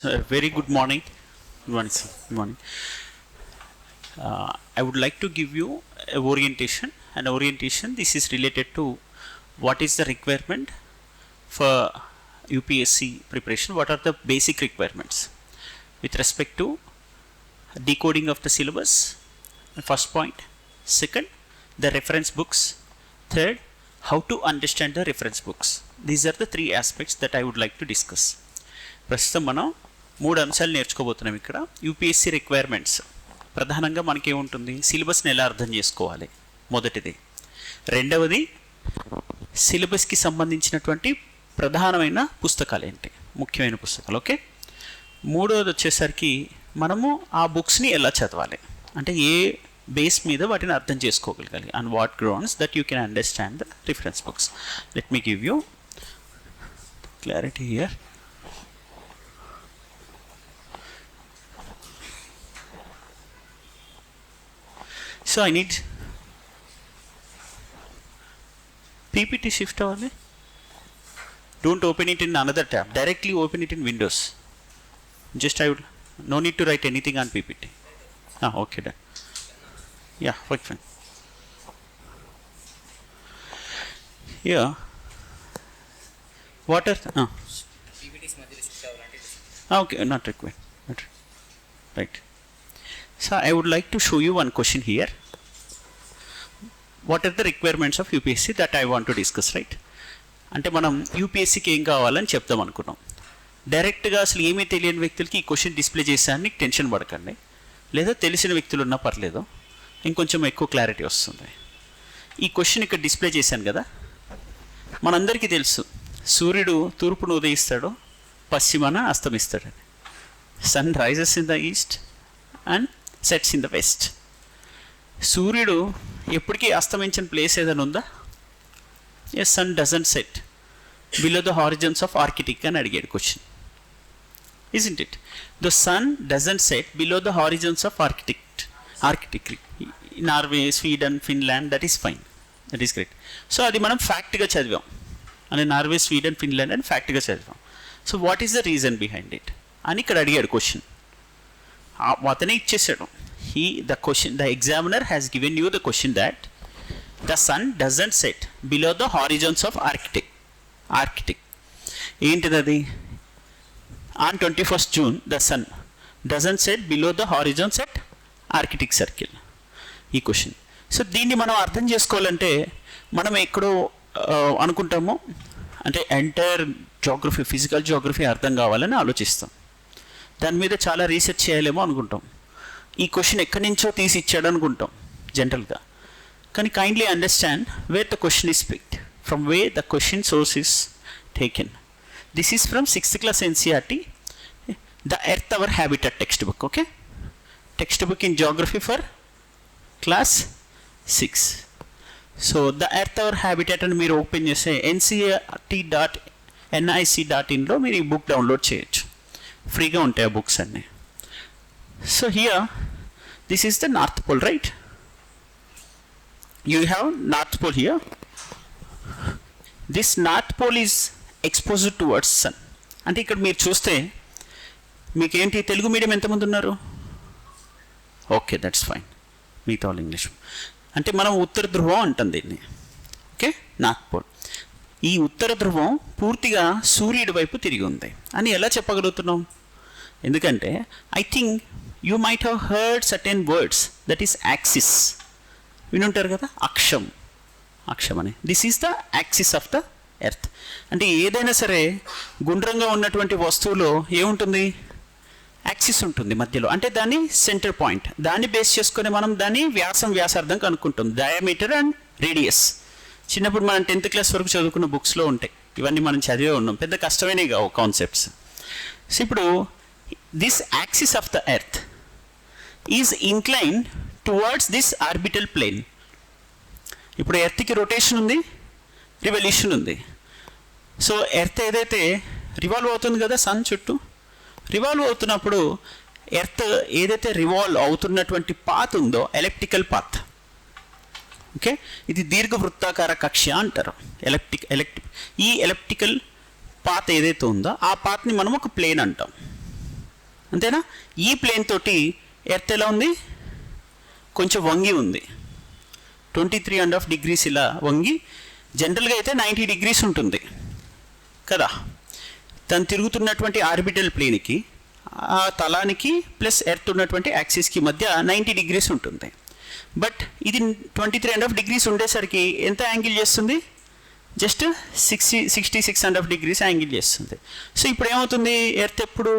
Very good morning. Good morning, sir. Good morning. I would like to give you a orientation. An orientation. This is related to what is the requirement for UPSC preparation. What are the basic requirements with respect to decoding of the syllabus? First point. Second, the reference books. Third, how to understand the reference books. These are the three aspects that I would like to discuss. ప్రస్తుతం మనం 3 అంశాలు నేర్చుకోబోతున్నాం ఇక్కడ. UPSC requirements ప్రధానంగా మనకేముంటుంది, సిలబస్ని ఎలా అర్థం చేసుకోవాలి మొదటిది. రెండవది, సిలబస్కి సంబంధించినటువంటి ప్రధానమైన పుస్తకాలు ఏంటి, ముఖ్యమైన పుస్తకాలు. ఓకే. మూడవది వచ్చేసరికి మనము ఆ బుక్స్ని ఎలా చదవాలి, అంటే ఏ బేస్ మీద వాటిని అర్థం చేసుకోగలగాలి. And what grounds that you can understand the reference books. Let me give you clarity here. So I need PPT shift అవ్వాలి. Don't open it in another tab. Directly open it in Windows. Just I would no need to write anything on PPT. Okay done. Yeah, fine. Yeah. What are PPTs మధ్యలో shift అవ్వాలంటే okay, not required. Right. So I would like to show you one question here. What are the requirements of UPSC that I want to discuss, right? అంటే మనం యూపీఎస్సీకి ఏం కావాలని చెప్దాం అనుకున్నాం. డైరెక్ట్గా అసలు ఏమీ తెలియని వ్యక్తులకి ఈ క్వశ్చన్ డిస్ప్లే చేసానికి టెన్షన్ పడకండి, లేదా తెలిసిన వ్యక్తులు ఉన్నా పర్లేదు, ఇంకొంచెం ఎక్కువ క్లారిటీ వస్తుంది. ఈ క్వశ్చన్ ఇక్కడ డిస్ప్లే చేశాను కదా. మనందరికీ తెలుసు సూర్యుడు తూర్పును ఉదయిస్తాడు, పశ్చిమాన అస్తమిస్తాడని. Sun rises in the east and sets in the west. సూర్యుడు ఎప్పటికీ అస్తమించిన ప్లేస్ ఏదైనా ఉందా? Yes, sun doesn't set below the horizons of Arctic అని అడిగాడు క్వశ్చన్. Isn't it? The sun doesn't set below the horizons of Arctic. Norway, Sweden, Finland, that is fine, that is great. So అది మనం ఫ్యాక్ట్గా చదివాం, అంటే Norway, Sweden, Finland అని ఫ్యాక్ట్గా చదివాం. So what is the reason behind it అని ఇక్కడ అడిగాడు question. అతనే ఇచ్చేసాడు. The examiner has given you the question that the sun doesn't set below the horizons of Arctic. ఏంటిది అది? On 21st June the sun doesn't set below the horizons at Arctic Circle. ఈ question. So దీన్ని మనం అర్థం చేసుకోవాలంటే మనం ఎక్కడో అనుకుంటాము, అంటే ఎంటైర్ జోగ్రఫీ, ఫిజికల్ జోగ్రఫీ అర్థం కావాలని ఆలోచిస్తాం. దాని మీద చాలా రీసెర్చ్ చేయాలేమో అనుకుంటాం. ఈ క్వశ్చన్ ఎక్కడి నుంచో తీసి ఇచ్చాడు అనుకుంటాం జనరల్గా. కానీ kindly understand where the question is picked, from where the question source is taken. This is from 6th class NCERT, the Earth our habitat textbook. Okay, textbook in geography for class 6. So the Earth our habitat అని మీరు open చేస్తే ncert.nic.in మీరు ఈ book download చేయొచ్చు. ఫ్రీగా ఉంటాయి ఆ books అన్నీ. So here this is the north pole, right? You have north pole here. This north pole is exposed towards sun. అంటే ఇక్కడ మీరు చూస్తే మీకేంటి, తెలుగు మీడియం ఎంతమంది ఉన్నారు? Okay, that's fine. మిగతా వాళ్ళు ఇంగ్లీష్. అంటే మనం ఉత్తర ధ్రువం అంటాం దీన్ని. Okay, north pole. ఈ ఉత్తర ధ్రువం పూర్తిగా సూర్యుడి వైపు తిరిగి ఉంది అని ఎలా చెప్పగలుగుతున్నాం? ఎందుకంటే I think you might have heard certain words, that is axis. వినుంటారు కదా, అక్షం అని. This is the axis of the Earth. అంటే ఏదైనా సరే గుండ్రంగా ఉన్నటువంటి వస్తువులో ఏముంటుంది? యాక్సిస్ ఉంటుంది మధ్యలో, అంటే దాని సెంటర్ పాయింట్. దాన్ని బేస్ చేసుకొని మనం దాని వ్యాసార్థం కనుక్కుంటాం, డయామీటర్ అండ్ రేడియస్. చిన్నప్పుడు మనం 10th class వరకు చదువుకున్న బుక్స్లో ఉంటాయి ఇవన్నీ, మనం చదివే ఉన్నాం. పెద్ద కష్టమైనవి కావు కాన్సెప్ట్స్. సో ఇప్పుడు this axis of the earth is inclined towards this orbital plane. ఇప్పుడు ఎర్త్కి రొటేషన్ ఉంది, రివల్యూషన్ ఉంది. సో ఎర్త్ ఏదైతే రివాల్వ్ అవుతుంది కదా సన్ చుట్టూ, రివాల్వ్ అవుతున్నప్పుడు ఎర్త్ ఏదైతే రివాల్వ్ అవుతున్నటువంటి పాత్ ఉందో, ఎలిప్టికల్ పాత్. ఓకే, ఇది దీర్ఘవృత్తాకార కక్ష అంటారు. ఈ ఎలిప్టికల్ పాత్ ఏదైతే ఉందో ఆ పాత్ని మనం ఒక ప్లేన్ అంటాం. అంతేనా? ఈ ప్లేన్ తోటి ఎర్త్ ఎలా ఉంది, కొంచెం వంగి ఉంది, 23.5 degrees ఇలా వంగి. జనరల్గా అయితే 90 degrees ఉంటుంది కదా. తను తిరుగుతున్నటువంటి ఆర్బిటల్ ప్లేన్కి, ఆ తలానికి ప్లస్ ఎర్త్ ఉన్నటువంటి యాక్సిస్కి మధ్య 90 degrees ఉంటుంది. బట్ ఇది 23.5 degrees ఉండేసరికి ఎంత యాంగిల్ చేస్తుంది, జస్ట్ 66.5 degrees యాంగిల్ చేస్తుంది. సో ఇప్పుడు ఏమవుతుంది, ఎర్త్ ఎప్పుడు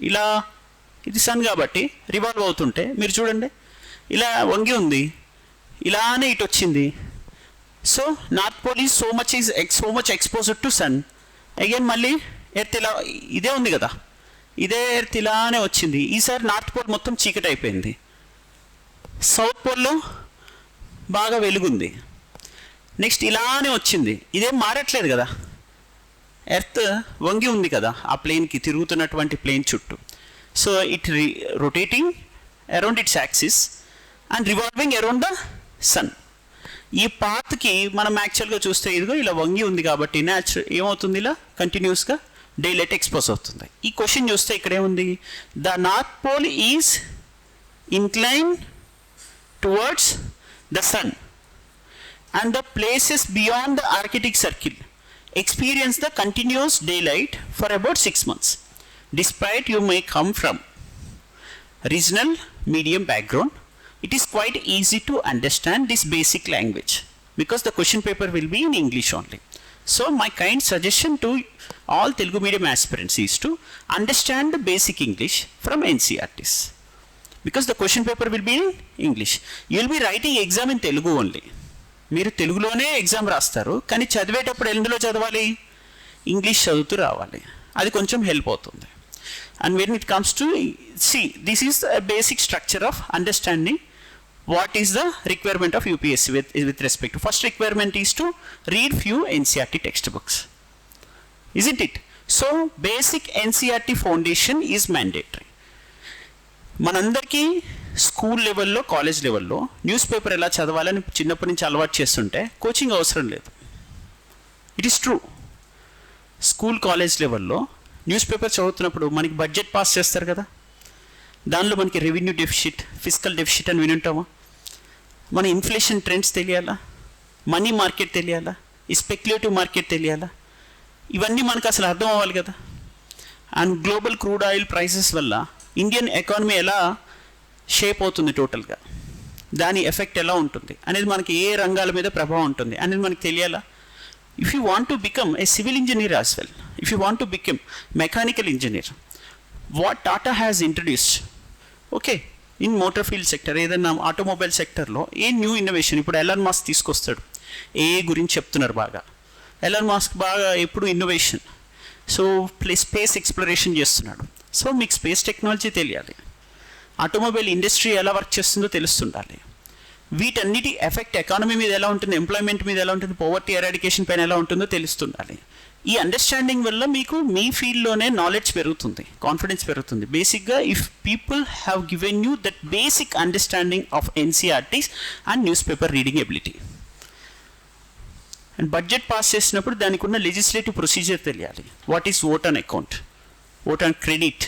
ఇలా, ఇది సన్ కాబట్టి రివాల్వ్ అవుతుంటే మీరు చూడండి ఇలా వంగి ఉంది, ఇలానే ఇటు వచ్చింది. So north pole is so much exposed to sun. Again మళ్ళీ ఎర్త్ ఇలా ఇదే ఉంది కదా, ఇదే ఎర్త్ ఇలానే వచ్చింది. ఈసారి నార్త్ పోల్ మొత్తం చీకటి అయిపోయింది, సౌత్ పోల్లో బాగా వెలుగుంది. నెక్స్ట్ ఇలానే వచ్చింది, ఇదేం మారట్లేదు కదా, ఎర్త్ వంగి ఉంది కదా ఆ ప్లేన్కి, తిరుగుతున్నటువంటి ప్లేన్ చుట్టూ. So it rotating around its axis and revolving around the sun. ఈ పాత్కి మనం యాక్చువల్గా చూస్తే ఇదిగో ఇలా వంగి ఉంది కాబట్టి ఏమవుతుంది, ఇలా కంటిన్యూస్గా డే లైట్ ఎక్స్పోజ్ అవుతుంది. ఈ క్వశ్చన్ చూస్తే ఇక్కడ ఏముంది, the north pole is incline towards the sun and the places beyond the Arctic Circle experience the continuous daylight for about 6 months. Despite you may come from regional medium background, it is quite easy to understand this basic language because the question paper will be in English only. So my kind suggestion to all Telugu medium aspirants is to understand the basic English from NCERTs because the question paper will be in English. You will be writing exam in Telugu only. మీరు తెలుగులోనే exam రాస్తారు, కానీ చదివేటప్పుడు ఎందులో చదవాలి, English చదువుతూ రావాలి. అది కొంచెం హెల్ప్ అవుతుంది. And when it comes to this is the basic structure of understanding what is the requirement of UPSC with respect. First requirement is to read few NCERT text books, isn't it? So basic NCERT foundation is mandatory. మనందరికీ school లెవెల్లో, college లెవెల్లో news paper ఎలా చదవాలని చిన్నప్పటి నుంచి అలవాటు చేస్తుంటే coaching అవసరం లేదు. It is true. School college లెవెల్లో న్యూస్ పేపర్ చదువుతున్నప్పుడు మనకి బడ్జెట్ పాస్ చేస్తారు కదా, దానిలో మనకి రెవెన్యూ డెఫిసిట్, ఫిజికల్ డెఫిసిట్ అని వినుంటామా? మన ఇన్ఫ్లేషన్ ట్రెండ్స్ తెలియాలా, మనీ మార్కెట్ తెలియాలా, ఈ స్పెక్యులేటివ్ మార్కెట్ తెలియాలా, ఇవన్నీ మనకు అసలు అర్థం అవ్వాలి కదా. And global crude oil prices వల్ల ఇండియన్ ఎకానమీ ఎలా షేప్ అవుతుంది, టోటల్గా దాని ఎఫెక్ట్ ఎలా ఉంటుంది అనేది, మనకి ఏ రంగాల మీద ప్రభావం ఉంటుంది అనేది మనకు తెలియాలా. If you want to become a civil engineer as well, if you want to become mechanical engineer, what Tata has introduced, okay, in motor field sector, ఏదైనా ఆటోమొబైల్ సెక్టర్లో ఏ న్యూ ఇన్నోవేషన్, ఇప్పుడు ఎలాన్ మాస్క్ తీసుకొస్తాడు, ఏ గురించి చెప్తున్నారు బాగా. Elon Musk బాగా ఎప్పుడు ఇన్నోవేషన్, సో స్పేస్ ఎక్స్ప్లోరేషన్ చేస్తున్నాడు. సో మీకు స్పేస్ టెక్నాలజీ తెలియాలి, ఆటోమొబైల్ ఇండస్ట్రీ ఎలా వర్క్ చేస్తుందో తెలుస్తుండాలి. వీటన్నిటి ఎఫెక్ట్ ఎకానమీ మీద ఎలా ఉంటుంది, ఎంప్లాయ్మెంట్ మీద ఎలా ఉంటుంది, పోవర్టీ ఎరాడికేషన్ పైన ఎలా ఉంటుందో తెలుస్తుండాలి. ఈ అండర్స్టాండింగ్ వల్ల మీకు మీ ఫీల్డ్లోనే నాలెడ్జ్ పెరుగుతుంది, కాన్ఫిడెన్స్ పెరుగుతుంది. బేసిక్గా if people have given you that basic understanding of NCERTs and newspaper reading ability. And budget pass చేసినప్పుడు దానికి ఉన్న లెజిస్లేటివ్ ప్రొసీజర్ తెలియాలి. What is vote on account, vote on credit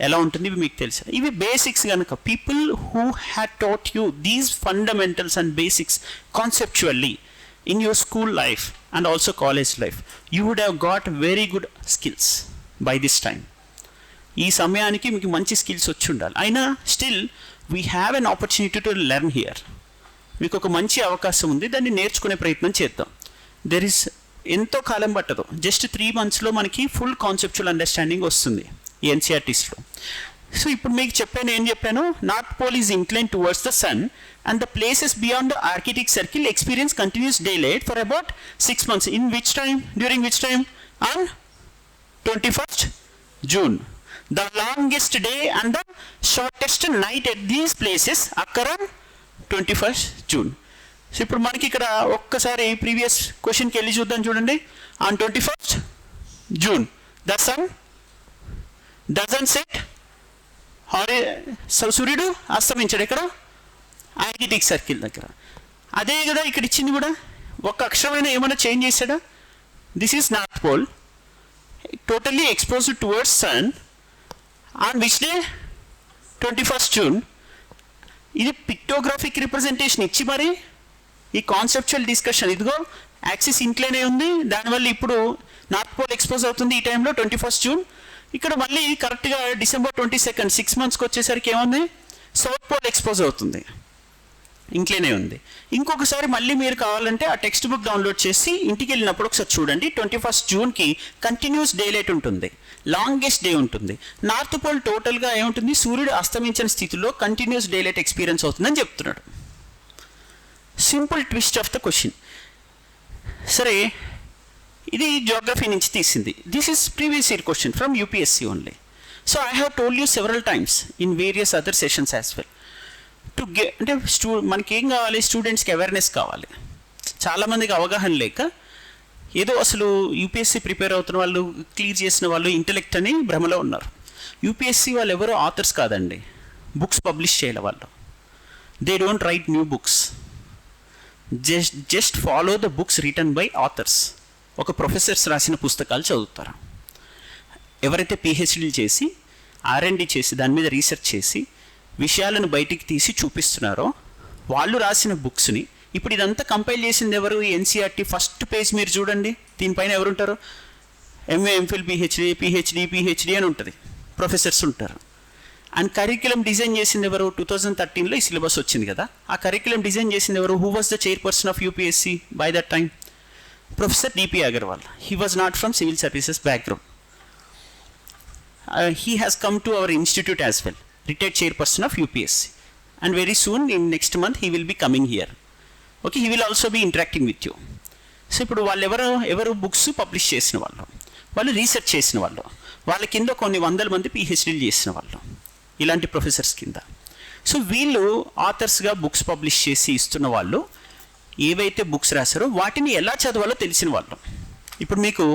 ఎలా ఉంటుంది ఇవి మీకు తెలుసు. ఇవి బేసిక్స్ కనుక people who had taught you these fundamentals and basics conceptually in your school life and also college life, you would have got very good skills by this time. ఈ సమయానికి మీకు మంచి స్కిల్స్ వచ్చి ఉండాలి. అయినా still we have an opportunity to learn here. మీకు ఒక మంచి అవకాశం ఉంది, దాన్ని నేర్చుకునే ప్రయత్నం చేద్దాం. దెర్ ఇస్ ఎంతో కాలం పట్టదు, జస్ట్ 3 monthsలో మనకి ఫుల్ కాన్సెప్చువల్ అండర్స్టాండింగ్ వస్తుంది ఈ ఎన్సీఆర్టీస్లో. సో ఇప్పుడు మీకు చెప్పాను, ఏం చెప్పాను, north pole is incline towards the sun and the places beyond the Arctic circle experience continuous daylight for about 6 months. In which time, during which time, on 21st June. The longest day and the shortest night at these places occur on 21st June. సో ఇప్పుడు మనకి ఇక్కడ ఒక్కసారి previous క్వశ్చన్కి వెళ్ళి చూద్దాం. చూడండి, on 21st June the sun doesn't set, సూర్యుడు అస్తమించాడు ఇక్కడ ఆర్కిటిక్ సర్కిల్ దగ్గర. అదే కదా ఇక్కడ ఇచ్చింది కూడా, ఒక్క అక్షరమైన ఏమైనా చేంజ్ చేశాడా? This is north pole, totally exposed towards sun on which day 21st June. ఇది పిక్టోగ్రాఫిక్ రిప్రజెంటేషన్ ఇచ్చి మరి ఈ కాన్సెప్చువల్ డిస్కషన్, ఇదిగో యాక్సిస్ ఇంట్లోనే ఉంది, దానివల్ల ఇప్పుడు నార్త్ పోల్ ఎక్స్పోజ్ అవుతుంది ఈ టైంలో 21st June. ఇక్కడ మళ్ళీ కరెక్ట్గా December 22nd 6 monthsకి వచ్చేసరికి ఏముంది, సౌత్ పోల్ ఎక్స్పోజ్ అవుతుంది, ఇంట్లోనే ఉంది. ఇంకొకసారి మళ్ళీ మీరు కావాలంటే ఆ టెక్స్ట్ బుక్ డౌన్లోడ్ చేసి ఇంటికి వెళ్ళినప్పుడు ఒకసారి చూడండి. 21st Juneకి కంటిన్యూస్ డే లైట్ ఉంటుంది, లాంగెస్ట్ డే ఉంటుంది. నార్త్ పోల్ టోటల్గా ఏముంటుంది, సూర్యుడు అస్తమించిన స్థితిలో కంటిన్యూస్ డే లైట్ ఎక్స్పీరియన్స్ అవుతుందని చెప్తున్నాడు. Simple twist of the question. సరే, ఇది జియోగ్రఫీ నుంచి తీసింది. This is previous year question from UPSC only. So I have told you several times in various other sessions as well. అంటే మనకి ఏం కావాలి, స్టూడెంట్స్కి అవేర్నెస్ కావాలి. చాలామందికి అవగాహన లేక ఏదో అసలు యూపీఎస్సీ ప్రిపేర్ అవుతున్న వాళ్ళు, క్లియర్ చేసిన వాళ్ళు ఇంటెలెక్ట్ అని భ్రమలో ఉన్నారు. యూపీఎస్సీ వాళ్ళు ఎవరో ఆథర్స్ కాదండి, బుక్స్ పబ్లిష్ చేయాలి వాళ్ళు. They don't write new books, just follow the books written by authors. ఒక ప్రొఫెసర్స్ రాసిన పుస్తకాలు చదువుతారు. ఎవరైతే పిహెచ్డీలు చేసి R&D చేసి దాని మీద రీసెర్చ్ చేసి విషయాలను బయటికి తీసి చూపిస్తున్నారో వాళ్ళు రాసిన బుక్స్ని ఇప్పుడు ఇదంతా కంపైల్ చేసింది ఎవరు, ఎన్సీఆర్టీ ఫస్ట్ పేజ్ మీరు చూడండి, దీనిపైన ఎవరుంటారు, ఎంఏ ఎంఫిల్ పిహెచ్డి అని ఉంటుంది, ప్రొఫెసర్స్ ఉంటారు. అండ్ కరిక్యులం డిజైన్ చేసింది ఎవరు, 2013లో ఈ సిలబస్ వచ్చింది కదా, ఆ కరిక్యులం డిజైన్ చేసింది ఎవరు, who was the chairperson of UPSC by that time, professor DP Agarwal. He was not from civil services background. He has come to our institute as well, retired chairperson of UPSC, and very soon in next month he will be coming here. Okay, he will also be interacting with you. So ఇప్పుడు వాళ్ళు ఎవరు books publish చేసిన వాళ్ళు research చేసిన వాళ్ళ కింద కొన్ని వందల మంది పిహెచ్డీలు చేసిన వాళ్ళు, ఇలాంటి ప్రొఫెసర్స్ కింద. సో వీళ్ళు ఆథర్స్గా బుక్స్ పబ్లిష్ చేసి ఇస్తున్న వాళ్ళు ఏవైతే బుక్స్ రాశారో వాటిని ఎలా చదవాలో తెలిసిన వాళ్ళు. ఇప్పుడు మీకు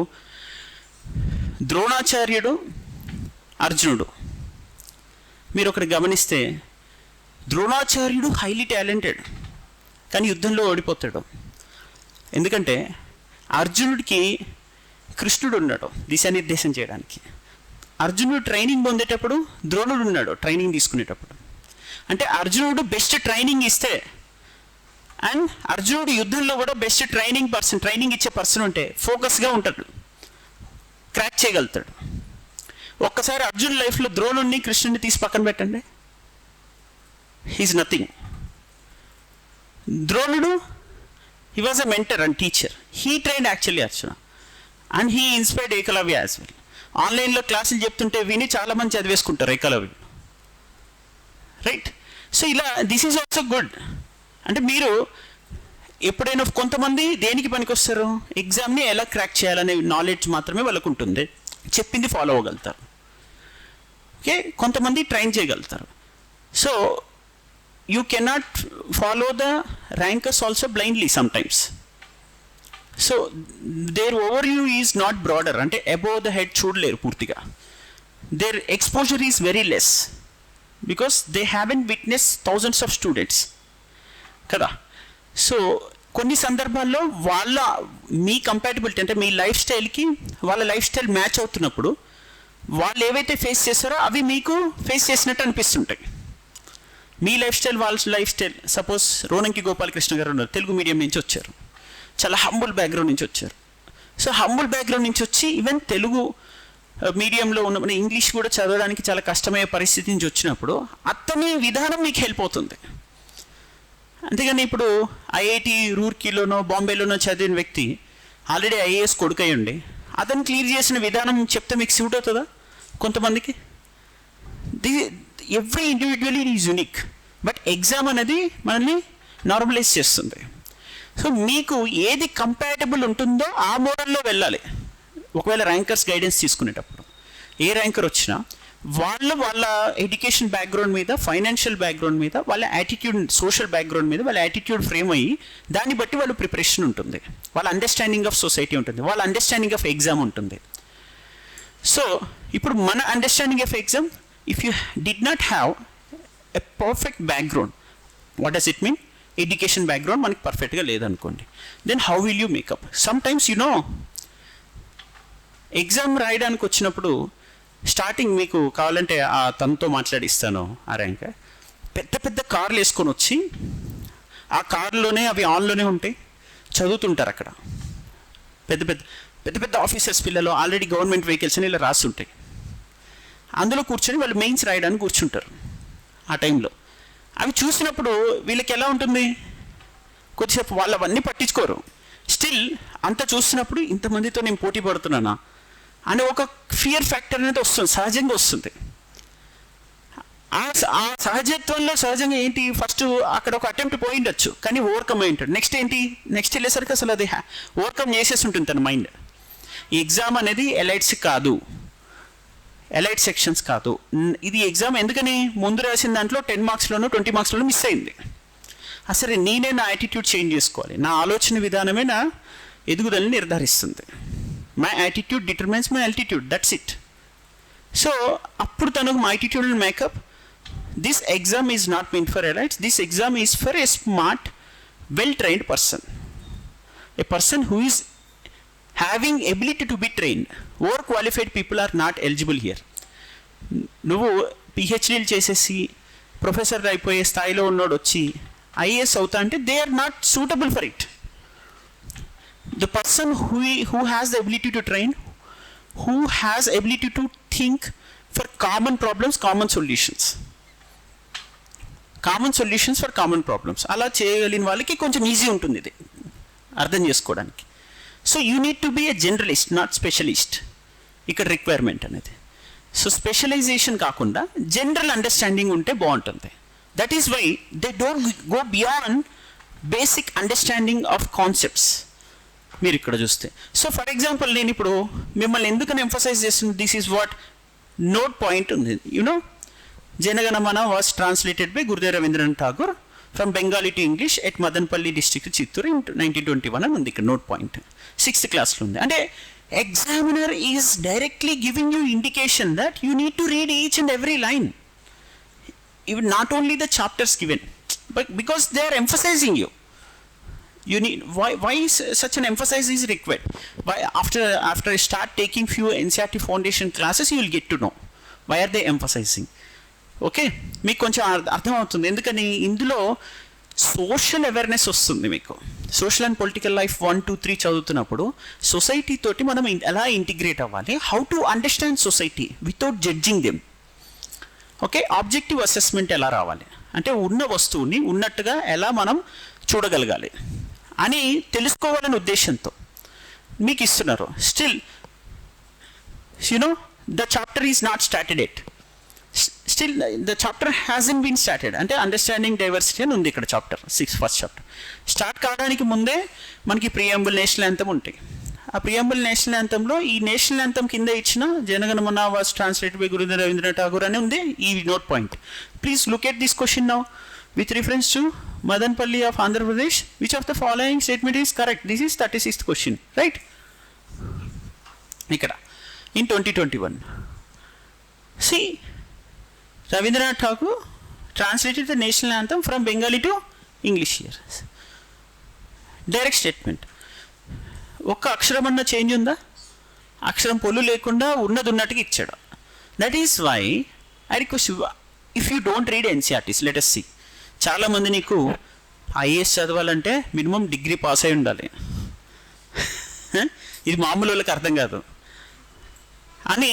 ద్రోణాచార్యుడు, అర్జునుడు మీరు ఒకటి గమనిస్తే, ద్రోణాచార్యుడు హైలీ టాలెంటెడ్ కానీ యుద్ధంలో ఓడిపోతాడు. ఎందుకంటే అర్జునుడికి కృష్ణుడు ఉన్నాడు దిశానిర్దేశం చేయడానికి. అర్జునుడు ట్రైనింగ్ పొందేటప్పుడు ద్రోణుడు ఉన్నాడు ట్రైనింగ్ తీసుకునేటప్పుడు. అంటే అర్జునుడు బెస్ట్ ట్రైనింగ్ ఇస్తే, అండ్ అర్జునుడు యుద్ధంలో కూడా బెస్ట్ ట్రైనింగ్ ఇచ్చే పర్సన్ ఉంటే ఫోకస్గా ఉంటాడు, క్రాక్ చేయగలుగుతాడు. ఒక్కసారి అర్జున్ లైఫ్లో ద్రోణుడిని కృష్ణుడిని తీసి పక్కన పెట్టండి, హీఈస్ నథింగ్. ద్రోణుడు, he was a mentor and teacher, he trained actually Arjuna, and he inspired Ekalavya as well. ఆన్లైన్లో క్లాసులు చెప్తుంటే విని చాలామంది చదివేసుకుంటారు ఏకలవ్య, రైట్? సో ఇలా దిస్ ఈజ్ ఆల్సో గుడ్. అంటే మీరు ఎప్పుడైనా కొంతమంది దేనికి పనికొస్తారు, ఎగ్జామ్ని ఎలా క్రాక్ చేయాలనే నాలెడ్జ్ మాత్రమే వాళ్ళకు ఉంటుంది, చెప్పింది ఫాలో అవ్వగలుగుతారు. ఓకే, కొంతమంది ట్రైన్ చేయగలుగుతారు. So you cannot follow the rankers also blindly sometimes. So their overview is not broader, అంటే అబోవ్ ద హెడ్ చూడలేరు పూర్తిగా. Their exposure is very less because they haven't witness thousands of students కదా. సో కొన్ని సందర్భాల్లో మీ compatibility అంటే మీ life స్టైల్కి వాళ్ళ life style match అవుతున్నప్పుడు వాళ్ళు ఏవైతే ఫేస్ చేస్తారో అవి మీకు ఫేస్ చేసినట్టు అనిపిస్తుంటాయి. మీ లైఫ్ స్టైల్ వాళ్ళ life style, suppose Ronanki Gopalakrishna గారు ఉన్నారు, తెలుగు మీడియం నుంచి వచ్చారు, చాలా హంబుల్ బ్యాక్గ్రౌండ్ నుంచి వచ్చారు. సో హంబుల్ బ్యాక్గ్రౌండ్ నుంచి వచ్చి ఈవెన్ తెలుగు మీడియంలో ఉన్న ఇంగ్లీష్ కూడా చదవడానికి చాలా కష్టమయ్యే పరిస్థితి నుంచి వచ్చినప్పుడు అతని విధానం మీకు హెల్ప్ అవుతుంది. అంతేగాని ఇప్పుడు ఐఐటి రూర్కీలోనో బాంబేలోనో చదివిన వ్యక్తి ఆల్రెడీ ఐఏఎస్ కొడుకయ్యండి, అతను క్లియర్ చేసిన విధానం చెప్తే మీకు సూట్ అవుతుందా? కొంతమందికి every individually is unique, but exam అనేది మనల్ని నార్మలైజ్ చేస్తుంది. సో మీకు ఏది కంపాటబుల్ ఉంటుందో ఆ మోడల్లో వెళ్ళాలి. ఒకవేళ ర్యాంకర్స్ గైడెన్స్ తీసుకునేటప్పుడు ఏ ర్యాంకర్ వచ్చినా వాళ్ళ ఎడ్యుకేషన్ బ్యాక్గ్రౌండ్ మీద, ఫైనాన్షియల్ బ్యాక్గ్రౌండ్ మీద, వాళ్ళ యాటిట్యూడ్, సోషల్ బ్యాక్గ్రౌండ్ మీద వాళ్ళ యాటిట్యూడ్ ఫ్రేమ్ అయ్యి దాన్ని బట్టి వాళ్ళ ప్రిపరేషన్ ఉంటుంది, వాళ్ళ అండర్స్టాండింగ్ ఆఫ్ సొసైటీ ఉంటుంది, వాళ్ళ అండర్స్టాండింగ్ ఆఫ్ ఎగ్జామ్ ఉంటుంది. సో ఇప్పుడు మన understanding of exam, if you did not have a perfect background, what does it mean? Education background మనకి పర్ఫెక్ట్గా లేదనుకోండి, then how will you make up? Sometimes exam రాయడానికి వచ్చినప్పుడు స్టార్టింగ్ మీకు కావాలంటే ఆ తనతో మాట్లాడిస్తాను ఆ ర్యాంక్. పెద్ద పెద్ద కార్లు వేసుకొని వచ్చి ఆ కార్లోనే అవి ఆన్లోనే ఉంటాయి, చదువుతుంటారు అక్కడ. పెద్ద పెద్ద పెద్ద పెద్ద ఆఫీసర్స్ పిల్లలు ఆల్రెడీ గవర్నమెంట్ వెహికల్స్ అని ఇలా రాసి ఉంటాయి, అందులో కూర్చొని వాళ్ళు మెయిన్స్ రాయడానికి కూర్చుంటారు ఆ టైంలో. అవి చూసినప్పుడు వీళ్ళకి ఎలా ఉంటుంది, కొద్దిసేపు వాళ్ళు అవన్నీ పట్టించుకోరు. స్టిల్ అంత చూస్తున్నప్పుడు ఇంతమందితో నేను పోటీ పడుతున్నానా అనే ఒక ఫియర్ ఫ్యాక్టర్ అనేది వస్తుంది, సహజంగా వస్తుంది. ఆ సహజత్వంలో సహజంగా ఏంటి, ఫస్ట్ అక్కడ ఒక అటెంప్ట్ పోయిండొచ్చు కానీ ఓవర్కమ్ అయి ఉంటాడు. నెక్స్ట్ ఏంటి, నెక్స్ట్ వెళ్ళేసరికి అసలు అది ఓవర్కమ్ చేసేసి ఉంటుంది తన మైండ్. ఈ ఎగ్జామ్ అనేది ఎలైట్స్ కాదు, ఎలైట్ సెక్షన్స్ కాదు. ఇది ఎగ్జామ్ ఎందుకని ముందు రాసిన దాంట్లో 10 మార్క్స్లోనూ 20 మార్క్స్లోనూ మిస్ అయింది. అసలు నేనే నా యాటిట్యూడ్ చేంజ్ చేసుకోవాలి, నా ఆలోచన విధానమే నా ఎదుగుదలని నిర్ధారిస్తుంది. My attitude determines my altitude, that's it. So అప్పుడు తనకు my attitude make up, this exam is not mean for elites, this exam is for a smart well trained person, a person who is having ability to be trained. Over qualified people are not eligible here. నువ్వు పిహెచ్డీలు చేసేసి professor అయిపోయే స్థాయిలో ఉన్నోడు వచ్చి IAS అవుతా అంటే they are not suitable for it. The person who has the ability to train, who has ability to think for common problems, common solutions for common problems, అలా చేయగలిగిన వాళ్ళకి కొంచెం ఈజీ ఉంటుంది ఇది అర్థం చేసుకోవడానికి. So you need to be a generalist, not specialist ఇక్కడ requirement అనేది. సో స్పెషలైజేషన్ కాకుండా జనరల్ అండర్స్టాండింగ్ ఉంటే బాగుంటుంది. That is why they don't go beyond basic understanding of concepts. మీరు ఇక్కడ చూస్తే, సో ఫర్ ఎగ్జాంపుల్ నేను ఇప్పుడు మిమ్మల్ని ఎందుకని ఎంఫసైజ్ చేస్తుంది, this is what note point ఉంది. You know Jana Gana Mana was translated by Gurudev Rabindranath Tagore from Bengali to English at Madanapalle district Chittoor in 1921 అని ఉంది ఇక్కడ నోట్ పాయింట్, 6th క్లాస్లో ఉంది. అంటే examiner is directly giving you indication that you need to read each and every line, even not only the chapters given, but because they are emphasizing you. You need, why such an emphasis is required? Why after I start taking few NCERT foundation classes you will get to know why are they emphasizing. Okay, మీకు కొంచెం అర్థమవుతుంది ఎందుకని ఇందులో social awareness వస్తుంది. మీకు social and political life 1, 2, 3 చదువుతున్నప్పుడు society తోటి మనం ఎలా ఇంటిగ్రేట్ అవ్వాలి, how to understand society without judging them. Okay, objective assessment ఎలా రావాలి అంటే ఉన్న వస్తువుని ఉన్నట్టుగా ఎలా మనం చూడగలగాలి అని తెలుసుకోవాలనే ఉద్దేశంతో మీకు ఇస్తున్నారు. Still you know the chapter is not started yet, still the chapter hasn't been started. అంటే అండర్స్టాండింగ్ డైవర్సిటీ అని ఉంది ఇక్కడ చాప్టర్ 6 ఫస్ట్ చాప్టర్. స్టార్ట్ కావడానికి ముందే మనకి ప్రియాంబుల్ నేషనల్ యాంథమ్ ఉంటాయి. ఆ ప్రియాంబుల్ నేషనల్ యాంథంలో ఈ నేషనల్ యాంథమ్ కింద ఇచ్చిన Jana Gana Mana was translated by Gurudev Rabindranath Tagore అని ఉంది ఈ note point. Please look at this question now with reference to Madanpalli of Andhra Pradesh, which of the following statement is correct? This is 36th question, right? Ikkada in 2021, see, Rabindranath Tagore translated the national anthem from Bengali to English here. Direct statement. ఒక్క అక్షరం అన్న change ఉందా? అక్షరం పొల్లు లేకుండా ఉన్నది ఉన్నట్టుగా ఇచ్చాడు. That is why I request you, if you don't read NCERTs, let us see. చాలామంది నీకు ఐఏఎస్ చదవాలంటే మినిమం డిగ్రీ పాస్ అయి ఉండాలి, ఇది మామూలు వాళ్ళకి అర్థం కాదు అని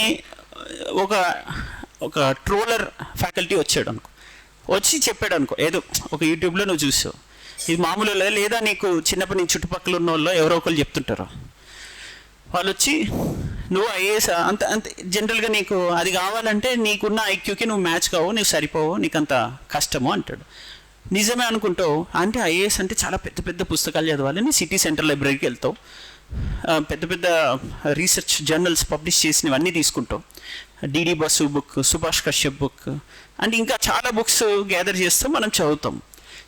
ఒక ట్రోలర్ ఫ్యాకల్టీ వచ్చాడు అనుకో, వచ్చి చెప్పాడు అనుకో, ఏదో ఒక యూట్యూబ్లో నువ్వు చూసావు, ఇది మామూలు లేదా నీకు చిన్నప్పటి నుంచి చుట్టుపక్కల ఉన్న వాళ్ళు ఎవరో ఒకరు చెప్తుంటారు, వాళ్ళు వచ్చి నువ్వు ఐఏఎస్ అంత జనరల్గా నీకు అది కావాలంటే నీకున్న ఐక్యూకి నువ్వు మ్యాచ్ కావు, నీకు సరిపోవు, నీకు అంత కష్టము అంటాడు. నిజమే అనుకుంటావు. అంటే ఐఏఎస్ అంటే చాలా పెద్ద పెద్ద పుస్తకాలు చదవాలని సిటీ సెంట్రల్ లైబ్రరీకి వెళ్తావు, పెద్ద పెద్ద రీసెర్చ్ జర్నల్స్ పబ్లిష్ చేసినవన్నీ తీసుకుంటావు, D D Basu book, Subhash Kashyap book అంటే ఇంకా చాలా బుక్స్ గ్యాదర్ చేస్తాం, మనం చదువుతాం.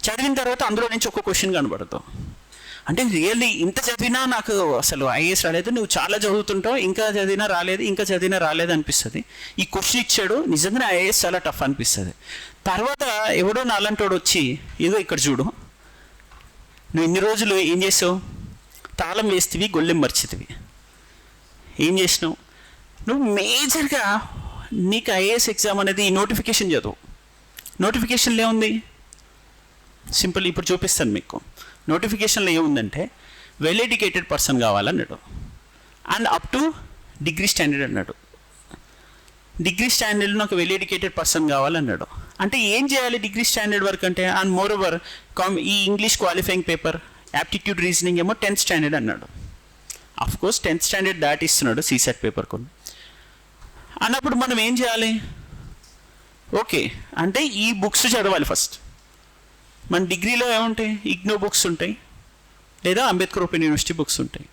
చదివిన తర్వాత అందులో నుంచి ఒక క్వశ్చన్ కనబడతావు. అంటే రియల్లీ ఇంత చదివినా నాకు అసలు ఐఏఎస్ రాలేదు, నువ్వు చాలా చదువుతుంటావు, ఇంకా చదివినా రాలేదు అనిపిస్తుంది. ఈ క్వశ్చన్ ఇచ్చాడు, నిజంగానే ఐఏఎస్ చాలా టఫ్ అనిపిస్తుంది. తర్వాత ఎవడో నాలంటోడు వచ్చి, ఏదో ఇక్కడ చూడు, నువ్వు ఇన్ని రోజులు ఏం చేసావు, తాళం వేస్తేవి గొల్లెం మర్చితివి, ఏం చేసినావు, నువ్వు మేజర్గా నీకు ఐఏఎస్ ఎగ్జామ్ అనేది నోటిఫికేషన్ చదువు. నోటిఫికేషన్లో ఏముంది? సింపుల్, ఇప్పుడు చూపిస్తాను మీకు. నోటిఫికేషన్లో ఏముందంటే వెల్ ఎడ్యుకేటెడ్ పర్సన్ కావాలన్నాడు, and up to degree standard అన్నాడు. డిగ్రీ స్టాండర్డ్లో ఒక వెల్ ఎడ్యుకేటెడ్ పర్సన్ కావాలన్నాడు. అంటే ఏం చేయాలి డిగ్రీ స్టాండర్డ్ వరకు అంటే? అండ్ మోర్ ఓవర్ ఈ English qualifying paper, aptitude, reasoning ఏమో 10th స్టాండర్డ్ అన్నాడు. అఫ్ కోర్స్ 10th స్టాండర్డ్ దాటిస్తున్నాడు సీసెట్ పేపర్ కొన్ని. అన్నప్పుడు మనం ఏం చేయాలి? ఓకే అంటే ఈ బుక్స్ చదవాలి ఫస్ట్. మన డిగ్రీలో ఏముంటాయి? ఇగ్నో బుక్స్ ఉంటాయి, లేదా అంబేద్కర్ ఓపెన్ యూనివర్సిటీ బుక్స్ ఉంటాయి.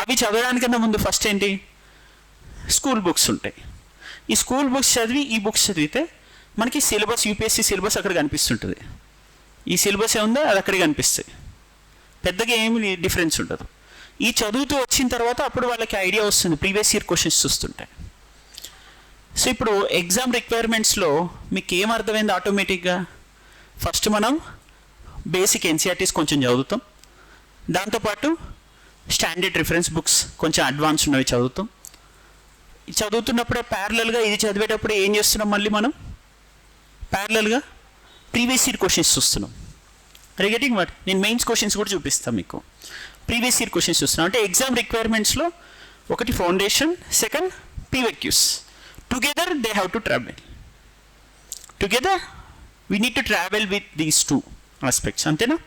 అవి చదవడానికన్నా ముందు ఫస్ట్ ఏంటి? స్కూల్ బుక్స్ ఉంటాయి. ఈ స్కూల్ బుక్స్ చదివి ఈ బుక్స్ చదివితే మనకి సిలబస్, యూపీఎస్సీ సిలబస్ అక్కడ కనిపిస్తుంటుంది. ఈ సిలబస్ ఏముందో అది అక్కడికి కనిపిస్తాయి, పెద్దగా ఏమి డిఫరెన్స్ ఉండదు. ఈ చదువుతూ వచ్చిన తర్వాత అప్పుడు వాళ్ళకి ఐడియా వస్తుంది, ప్రీవియస్ ఇయర్ క్వశ్చన్స్ చూస్తుంటాయి. సో ఇప్పుడు ఎగ్జామ్ రిక్వైర్మెంట్స్లో మీకు ఏం అర్థమైంది ఆటోమేటిక్గా? ఫస్ట్ మనం బేసిక్ ఎన్సీఆర్టీస్ కొంచెం చదువుతాం, దాంతోపాటు స్టాండర్డ్ రిఫరెన్స్ బుక్స్ కొంచెం అడ్వాన్స్ ఉన్నవి చదువుతాం. చదువుతున్నప్పుడే ప్యారలల్గా ఇది చదివేటప్పుడు ఏం చేస్తున్నాం? మళ్ళీ మనం ప్యారలల్గా ప్రీవియస్ ఇయర్ క్వశ్చన్స్ చూస్తున్నాం. రిగెటింగ్ వాట్? నేను మెయిన్స్ క్వశ్చన్స్ కూడా చూపిస్తాను మీకు. ప్రీవియస్ ఇయర్ క్వశ్చన్స్ చూస్తున్నాం అంటే ఎగ్జామ్ రిక్వైర్మెంట్స్లో ఒకటి foundation, second PYQs. Together they have to travel. Together we need to travel with these two aspects, అంతేనా?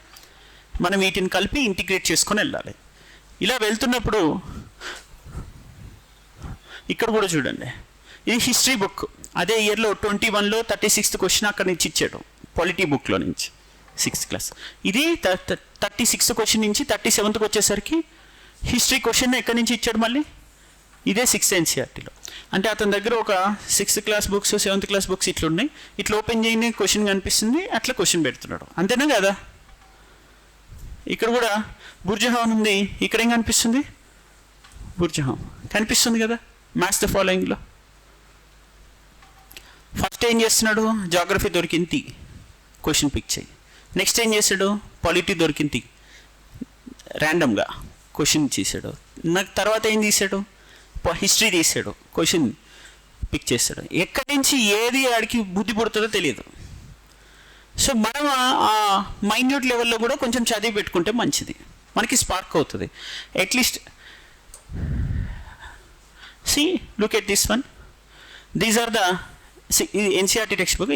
మనం వీటిని కలిపి ఇంటిగ్రేట్ చేసుకొని వెళ్ళాలి. ఇలా వెళ్తున్నప్పుడు ఇక్కడ కూడా చూడండి, ఇది హిస్టరీ బుక్. అదే ఇయర్లో 21లో 36th క్వశ్చన్ అక్కడ నుంచి ఇచ్చాడు, పాలిటీ బుక్లో నుంచి 6th క్లాస్. ఇది 36th క్వశ్చన్ నుంచి 37th వచ్చేసరికి హిస్టరీ క్వశ్చన్ ఎక్కడి నుంచి ఇచ్చాడు మళ్ళీ? ఇదే 6th ఎన్సీఆర్టీలో. అంటే అతని దగ్గర ఒక 6th class books, 7th class books ఇట్లా ఉన్నాయి. ఇట్లా ఓపెన్ చేయని క్వశ్చన్ కనిపిస్తుంది, అట్లా క్వశ్చన్ పెడుతున్నాడు, అంతేనా కదా? ఇక్కడ కూడా బుర్జహాన్ ఉంది, ఇక్కడ ఏం కనిపిస్తుంది? బుర్జహాన్ కనిపిస్తుంది కదా మ్యాథ్స్ ద ఫాలోయింగ్లో. ఫస్ట్ ఏం చేస్తున్నాడు? జాగ్రఫీ దొరికింది, క్వశ్చన్ పిక్ చేయి. నెక్స్ట్ ఏం చేశాడు? పాలిటీ దొరికింది, ర్యాండమ్గా క్వశ్చన్ చేశాడు. నాకు తర్వాత ఏం తీశాడు? హిస్టరీ తీశాడు, క్వశ్చన్ పిక్ చేశాడు. ఎక్కడి నుంచి ఏది ఆడికి బుద్ధి పుడుతుందో తెలియదు. సో మనం ఆ మైన్యూట్ లెవెల్లో కూడా కొంచెం చదివి పెట్టుకుంటే మంచిది, మనకి స్పార్క్ అవుతుంది at least. See, look at this one. These are the NCERT textbook.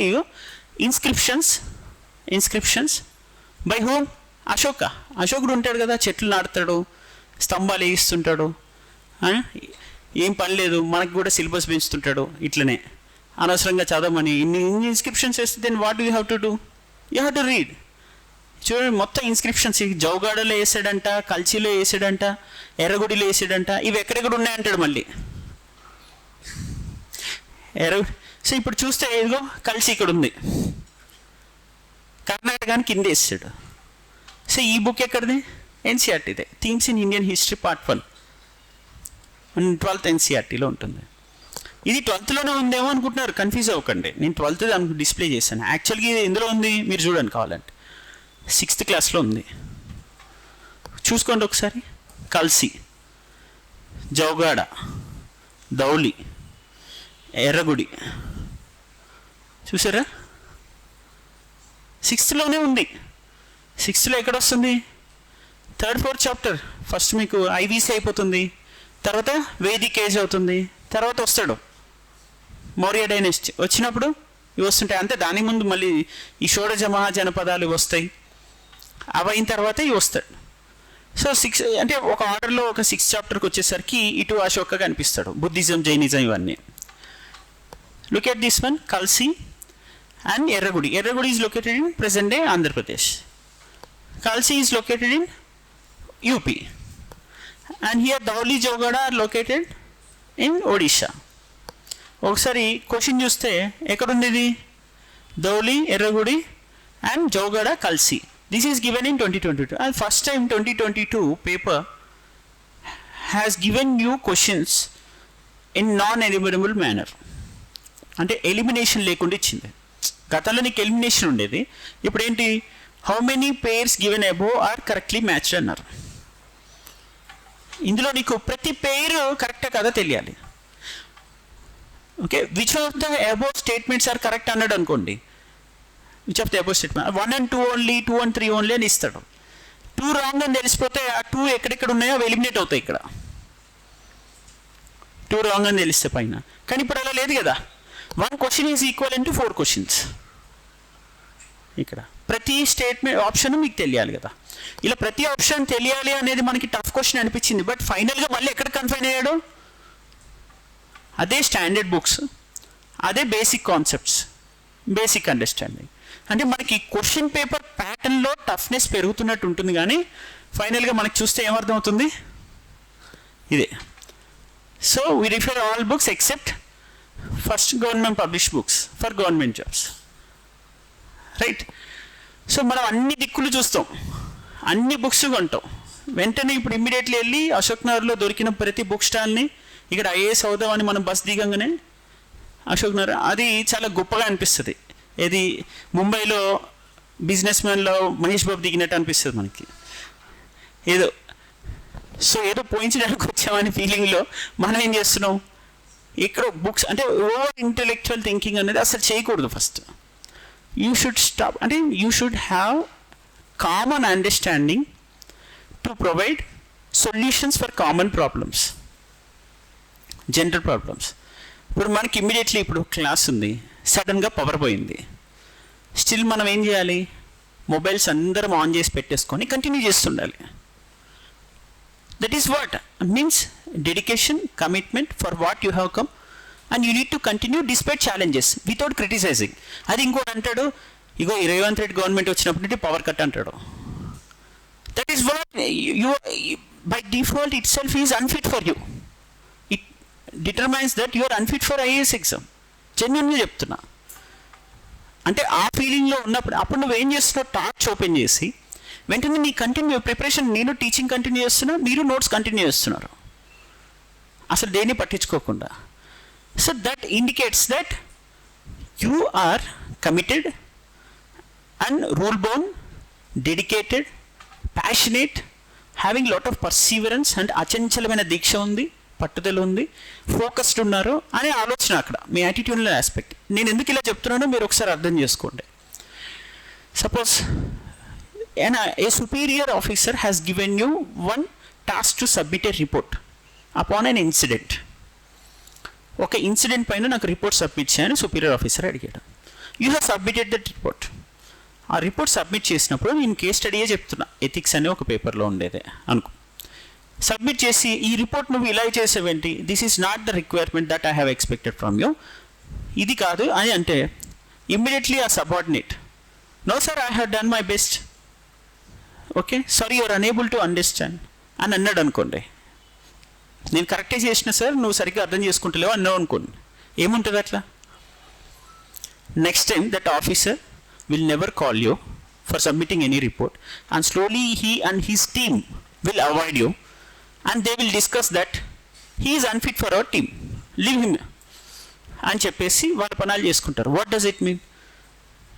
Inscriptions by whom? Ashoka. అశోకుడు ఉంటాడు కదా, చెట్లు నాటుతాడు, స్తంభాలు వేయిస్తుంటాడు, ఏం పని లేదు, మనకి కూడా సిలబస్ పెంచుతుంటాడు. ఇట్లనే అనవసరంగా చదవమని ఇన్ని ఇన్స్క్రిప్షన్స్ వేస్తే then what you have to do? You have to read. చూడండి మొత్తం ఇన్స్క్రిప్షన్స్, జౌగాడలో వేసాడంట, కల్చీలో వేసాడంట, ఎర్రగుడిలో వేసాడంట, ఇవి ఎక్కడెక్కడ ఉన్నాయంటాడు మళ్ళీ. సో ఇప్పుడు చూస్తే ఏదో కలిసి ఇక్కడ ఉంది, కర్ణాటకానికి కింద వేసాడు. సో ఈ బుక్ ఎక్కడిది? ఎన్సీఆర్టీదే, themes in Indian history part 1, 12th ఎన్సీఆర్టీలో ఉంటుంది. ఇది 12thలోనే ఉందేమో అనుకుంటున్నారు, కన్ఫ్యూజ్ అవ్వకండి. నేను 12th దానికి డిస్ప్లే చేశాను. యాక్చువల్గా ఇది ఎందులో ఉంది మీరు చూడండి కావాలంటే, 6th క్లాస్లో ఉంది. చూసుకోండి ఒకసారి. కల్సి, జౌగాడ, దౌలి, ఎర్రగుడి, చూసారా? 6thలోనే ఉంది. 6thలో ఎక్కడ వస్తుంది? 3rd, 4th chapter. ఫస్ట్ మీకు ఐవీసీ అయిపోతుంది, తర్వాత వేదిక్ ఏజ్ అవుతుంది, తర్వాత వస్తాడు మౌర్య డైనెస్టీ. వచ్చినప్పుడు ఇవి వస్తుంటాయి అంతే. దాని ముందు మళ్ళీ ఈ షోడశ మహాజనపదాలు వస్తాయి, అవి అయిన తర్వాత ఇవి వస్తాడు. సో 6 అంటే ఒక ఆర్డర్లో ఒక 6th చాప్టర్కి వచ్చేసరికి ఇటు అశోక కనిపిస్తాడు, బుద్ధిజం, జైనిజం ఇవన్నీ. Look at this one, Kalsi and Erragudi. Erragudi is located in present day Andhra Pradesh. Kalsi is located in UP. And here Dhauli, Jaugada are located in Odisha. ఒకసారి క్వశ్చన్ చూస్తే ఎక్కడుంది ఇది? దౌలి, ఎర్రగుడి అండ్ జౌగడ, కల్సి. This is given in 2022. And first time 2022 paper has given you questions in non-eliminable manner. అంటే elimination లేకుండా ఇచ్చింది. గతంలో నీకు ఎలిమినేషన్ ఉండేది, ఇప్పుడు ఏంటి? How many pairs given above are correctly matched అన్నారు. ఇందులో నీకు ప్రతి పేరు కరెక్టా కదా తెలియాలి. Okay, which of the above statements are correct అన్నాడు అనుకోండి, which of the above statement 1 and 2 only, 2 and 3 only అని ఇస్తాడు. 2 రాంగ్ అని తెలిసిపోతే ఆ 2 ఎక్కడెక్కడ ఉన్నాయో అవి ఎలిమినేట్ అవుతాయి ఇక్కడ, 2 రాంగ్ అని తెలిస్తే పైన. కానీ ఇప్పుడు అలా లేదు కదా, 1 question is equal to 4 questions. ఇక్కడ ప్రతి స్టేట్మెంట్ ఆప్షన్ మీకు తెలియాలి కదా, ఇలా ప్రతి ఆప్షన్ తెలియాలి అనేది మనకి టఫ్ క్వశ్చన్ అనిపించింది. బట్ ఫైనల్గా మళ్ళీ ఎక్కడ కన్ఫైన్ అయ్యాడు, అదే స్టాండర్డ్ బుక్స్, అదే బేసిక్ కాన్సెప్ట్స్, బేసిక్ అండర్స్టాండింగ్. అంటే మనకి క్వశ్చన్ పేపర్ ప్యాటర్న్లో టఫ్నెస్ పెరుగుతున్నట్టు ఉంటుంది, కానీ ఫైనల్గా మనకి చూస్తే ఏమర్థం అవుతుంది, ఇదే. So we refer all books except first government publish books for government jobs, right. So మనం అన్ని దిక్కులు చూస్తాం, అన్ని బుక్స్ కొంటాం. వెంటనే ఇప్పుడు ఇమ్మీడియట్లీ వెళ్ళి అశోక్ నగర్లో దొరికిన ప్రతి బుక్ స్టాల్ని ఇక్కడ ఐఏఎస్ అవుదామని మనం బస్ దిగంగానే అశోక్ నగర్, అది చాలా గొప్పగా అనిపిస్తుంది. ఏది ముంబైలో బిజినెస్ మ్యాన్లో మహేష్ బాబు దిగినట్టు అనిపిస్తుంది మనకి, ఏదో. సో ఏదో పోయించడానికి వచ్చామని ఫీలింగ్లో మనం ఏం చేస్తున్నాం, ఇక్కడ బుక్స్ అంటే ఓవర్ ఇంటెలెక్చువల్ థింకింగ్ అనేది అసలు చేయకూడదు. ఫస్ట్ యూ షుడ్ స్టాప్, అంటే you should have common understanding to provide solutions for common problems, general problems. ఇప్పుడు మనకి ఇమ్మీడియట్లీ ఇప్పుడు క్లాస్ ఉంది, సడన్గా పవర్ పోయింది, స్టిల్ మనం ఏం చేయాలి, మొబైల్స్ అందరం ఆన్ చేసి పెట్టేసుకొని కంటిన్యూ చేస్తుండాలి. That is what means dedication, commitment for what you have come and you need to continue despite challenges without criticising. అది ఇంకోటి అంటాడు, ఇగో ఈ రేవంత్ రెడ్డి గవర్నమెంట్ వచ్చినప్పటి పవర్ కట్ అంటాడు. That is what you by default itself is unfit for you. It determines that you are unfit for IAS exam. జెన్యున్గా చెప్తున్నా. అంటే ఆ ఫీలింగ్లో ఉన్నప్పుడు అప్పుడు నువ్వేం చేస్తున్నావు, టార్చ్ ఓపెన్ చేసి వెంటనే నీ కంటిన్యూ ప్రిపరేషన్, నేను టీచింగ్ కంటిన్యూ చేస్తున్నా, మీరు నోట్స్ కంటిన్యూ చేస్తున్నారు, అసలు దేన్ని పట్టించుకోకుండా. So that indicates that you are committed and rule bound, dedicated, passionate, having lot of perseverance and అచంచలమైన దీక్ష ఉంది, పట్టుదల ఉంది, ఫోకస్డ్ ఉన్నారు అనే ఆలోచన అక్కడ మీ యాటిట్యూడ్లో ఆస్పెక్ట్. నేను ఎందుకు ఇలా చెప్తున్నానో మీరు ఒకసారి అర్థం చేసుకోండి. Suppose a superior officer has given you one task to submit a report upon an incident. ఒక ఇన్సిడెంట్ పైన నాకు రిపోర్ట్ సబ్మిట్ చేయని సుపీరియర్ ఆఫీసర్ అడిగాడు. You have submitted that report. ఆ రిపోర్ట్ సబ్మిట్ చేసినప్పుడు నేను కేస్ స్టడీయే చెప్తున్నా, ఎథిక్స్ అనే ఒక పేపర్లో ఉండేదే అనుకో. సబ్మిట్ చేసి ఈ రిపోర్ట్ నువ్వు ఇలా చేసేవేంటి, this is not the requirement that I have expected from you, ఇది కాదు అని అంటే ఇమ్మీడియట్లీ ఆ subordinate, no sir I have done my best, okay sorry you are unable to understand అని అన్నాడు అనుకోండి. నేను కరెక్టే చేసిన సార్, నువ్వు సరిగ్గా అర్థం చేసుకుంటలేవు అన్నావు అనుకోండి, ఏముంటుంది అట్లా. Next time that officer will never call you for submitting any report and slowly he and his team will avoid you and they will discuss that he is unfit for our team, leave him అని చెప్పేసి వాళ్ళ పనాలు చేసుకుంటారు. What does it mean,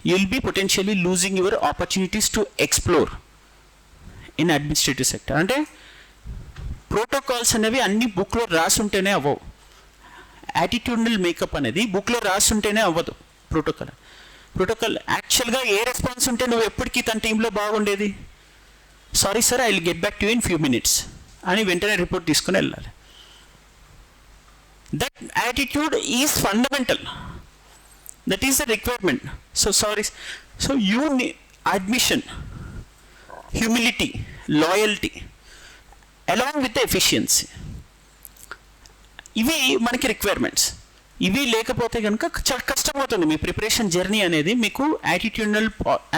you will be potentially losing your opportunities to explore in administrative sector. అంటే protocols అనేవి అన్ని బుక్లో రాసి ఉంటేనే అవ్వవు. యాటిట్యూడనల్ మేకప్ అనేది బుక్లో రాసి ఉంటేనే అవ్వదు. ప్రోటోకాల్ యాక్చువల్గా ఏ రెస్పాన్స్ ఉంటే నువ్వు ఎప్పటికీ తన టీంలో బాగుండేది, sorry sir I will get back to you in few minutes అని వెంటనే రిపోర్ట్ తీసుకుని వెళ్ళాలి. That attitude is fundamental, that is the requirement. So sorry, so you admission, humility, loyalty along with efficiency, ఇవి మనకి రిక్వైర్మెంట్స్. ఇవి లేకపోతే కనుక చాలా కష్టమవుతుంది మీ ప్రిపరేషన్ జర్నీ అనేది. మీకు యాటిట్యూడనల్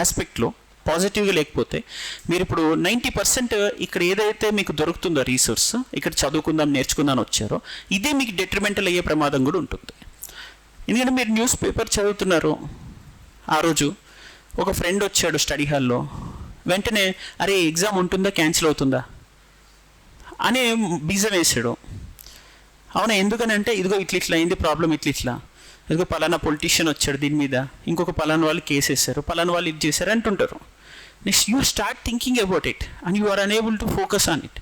ఆస్పెక్ట్లో పాజిటివ్గా లేకపోతే మీరు ఇప్పుడు 90% ఇక్కడ ఏదైతే మీకు దొరుకుతుందో రీసోర్స్, ఇక్కడ చదువుకుందాం నేర్చుకుందాం వచ్చారో, ఇదే మీకు డెట్రిమెంటల్ అయ్యే ప్రమాదం కూడా ఉంటుంది. ఎందుకంటే మీరు న్యూస్ పేపర్ చదువుతున్నారు, ఆ రోజు ఒక ఫ్రెండ్ వచ్చాడు స్టడీ హాల్లో, వెంటనే అరే ఎగ్జామ్ ఉంటుందా క్యాన్సిల్ అవుతుందా అని బీజం వేసాడు. అవునా, ఎందుకని అంటే ఇదిగో ఇట్లా అయింది ప్రాబ్లం, ఇట్లా ఇదిగో పలానా పొలిటీషియన్ వచ్చాడు దీని మీద, ఇంకొక పలానా వాళ్ళు కేసు వేశారు, పలానా వాళ్ళు ఇది చేశారు అంటుంటారు. Next you start thinking about it and you are unable to focus on it.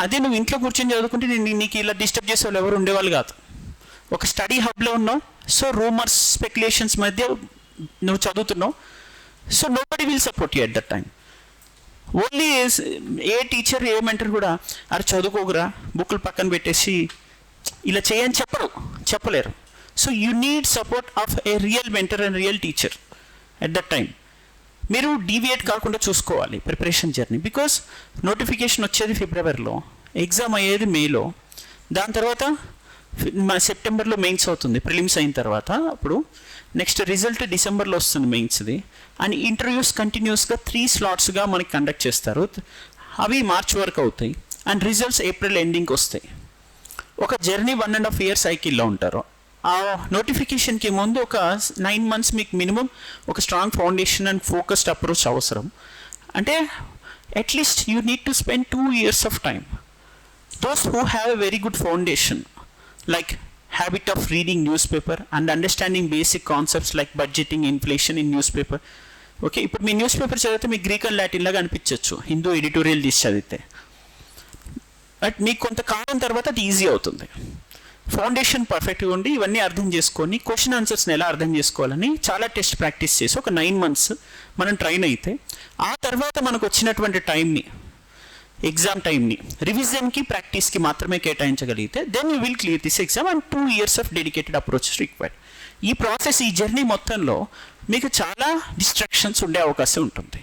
అదే నువ్వు ఇంట్లో కూర్చొని చదువుకుంటే నీకు ఇలా డిస్టర్బ్ చేసే వాళ్ళు ఎవరు ఉండేవాళ్ళు కాదు. ఒక స్టడీ హబ్లో ఉన్నావు, సో రూమర్స్ స్పెక్యులేషన్స్ మధ్య నువ్వు చదువుతున్నావు, so nobody will support you at that time. Only A teacher a mentor కూడా అరే చదువుకోకురా బుక్లు పక్కన పెట్టేసి ఇలా చేయని చెప్పలేరు. So you need support of A real mentor and real teacher at that time. మీరు డీవియేట్ కాకుండా చూసుకోవాలి ప్రిపరేషన్ జర్నీ. బికాస్ నోటిఫికేషన్ వచ్చేది ఫిబ్రవరిలో, ఎగ్జామ్ అయ్యేది మేలో, దాని తర్వాత సెప్టెంబర్లో మెయిన్స్ అవుతుంది ప్రిలిమ్స్ అయిన తర్వాత. అప్పుడు నెక్స్ట్ రిజల్ట్ డిసెంబర్లో వస్తుంది మెయిన్స్ది. అండ్ ఇంటర్వ్యూస్ కంటిన్యూస్గా 3 స్లాట్స్గా మనకి కండక్ట్ చేస్తారు. అవి మార్చ్ వరకు అవుతాయి అండ్ రిజల్ట్స్ ఏప్రిల్ ఎండింగ్కి వస్తాయి. ఒక జర్నీ 1.5 year సైకిల్లో ఉంటారు. ఆ నోటిఫికేషన్కి ముందు ఒక 9 months మీకు మినిమం ఒక strong foundation and focused approach అవసరం. అంటే at least you need to spend 2 years of time. Those who have a very good foundation, like habit of reading newspaper and understanding basic concepts like budgeting, inflation in newspaper. Okay, ఇప్పుడు మీ news paper చదివితే మీకు Greek and Latin లాగా అనిపించవచ్చు Hindu editorial తీసి చదివితే, but మీకు కొంతకాలం తర్వాత అది ఈజీ అవుతుంది. ఫౌండేషన్ పర్ఫెక్ట్గా ఉండి ఇవన్నీ అర్థం చేసుకొని క్వశ్చన్ ఆన్సర్స్ని ఎలా అర్థం చేసుకోవాలని చాలా టెస్ట్ ప్రాక్టీస్ చేసి ఒక 9 months మనం ట్రైన్ అయితే, ఆ తర్వాత మనకు వచ్చినటువంటి టైంని ఎగ్జామ్ టైంని రివిజన్కి ప్రాక్టీస్కి మాత్రమే కేటాయించగలిగితే then you will clear this exam and 2 years of dedicated approach required. ఈ ప్రాసెస్, ఈ జర్నీ మొత్తంలో మీకు చాలా డిస్ట్రాక్షన్స్ ఉండే అవకాశం ఉంటుంది.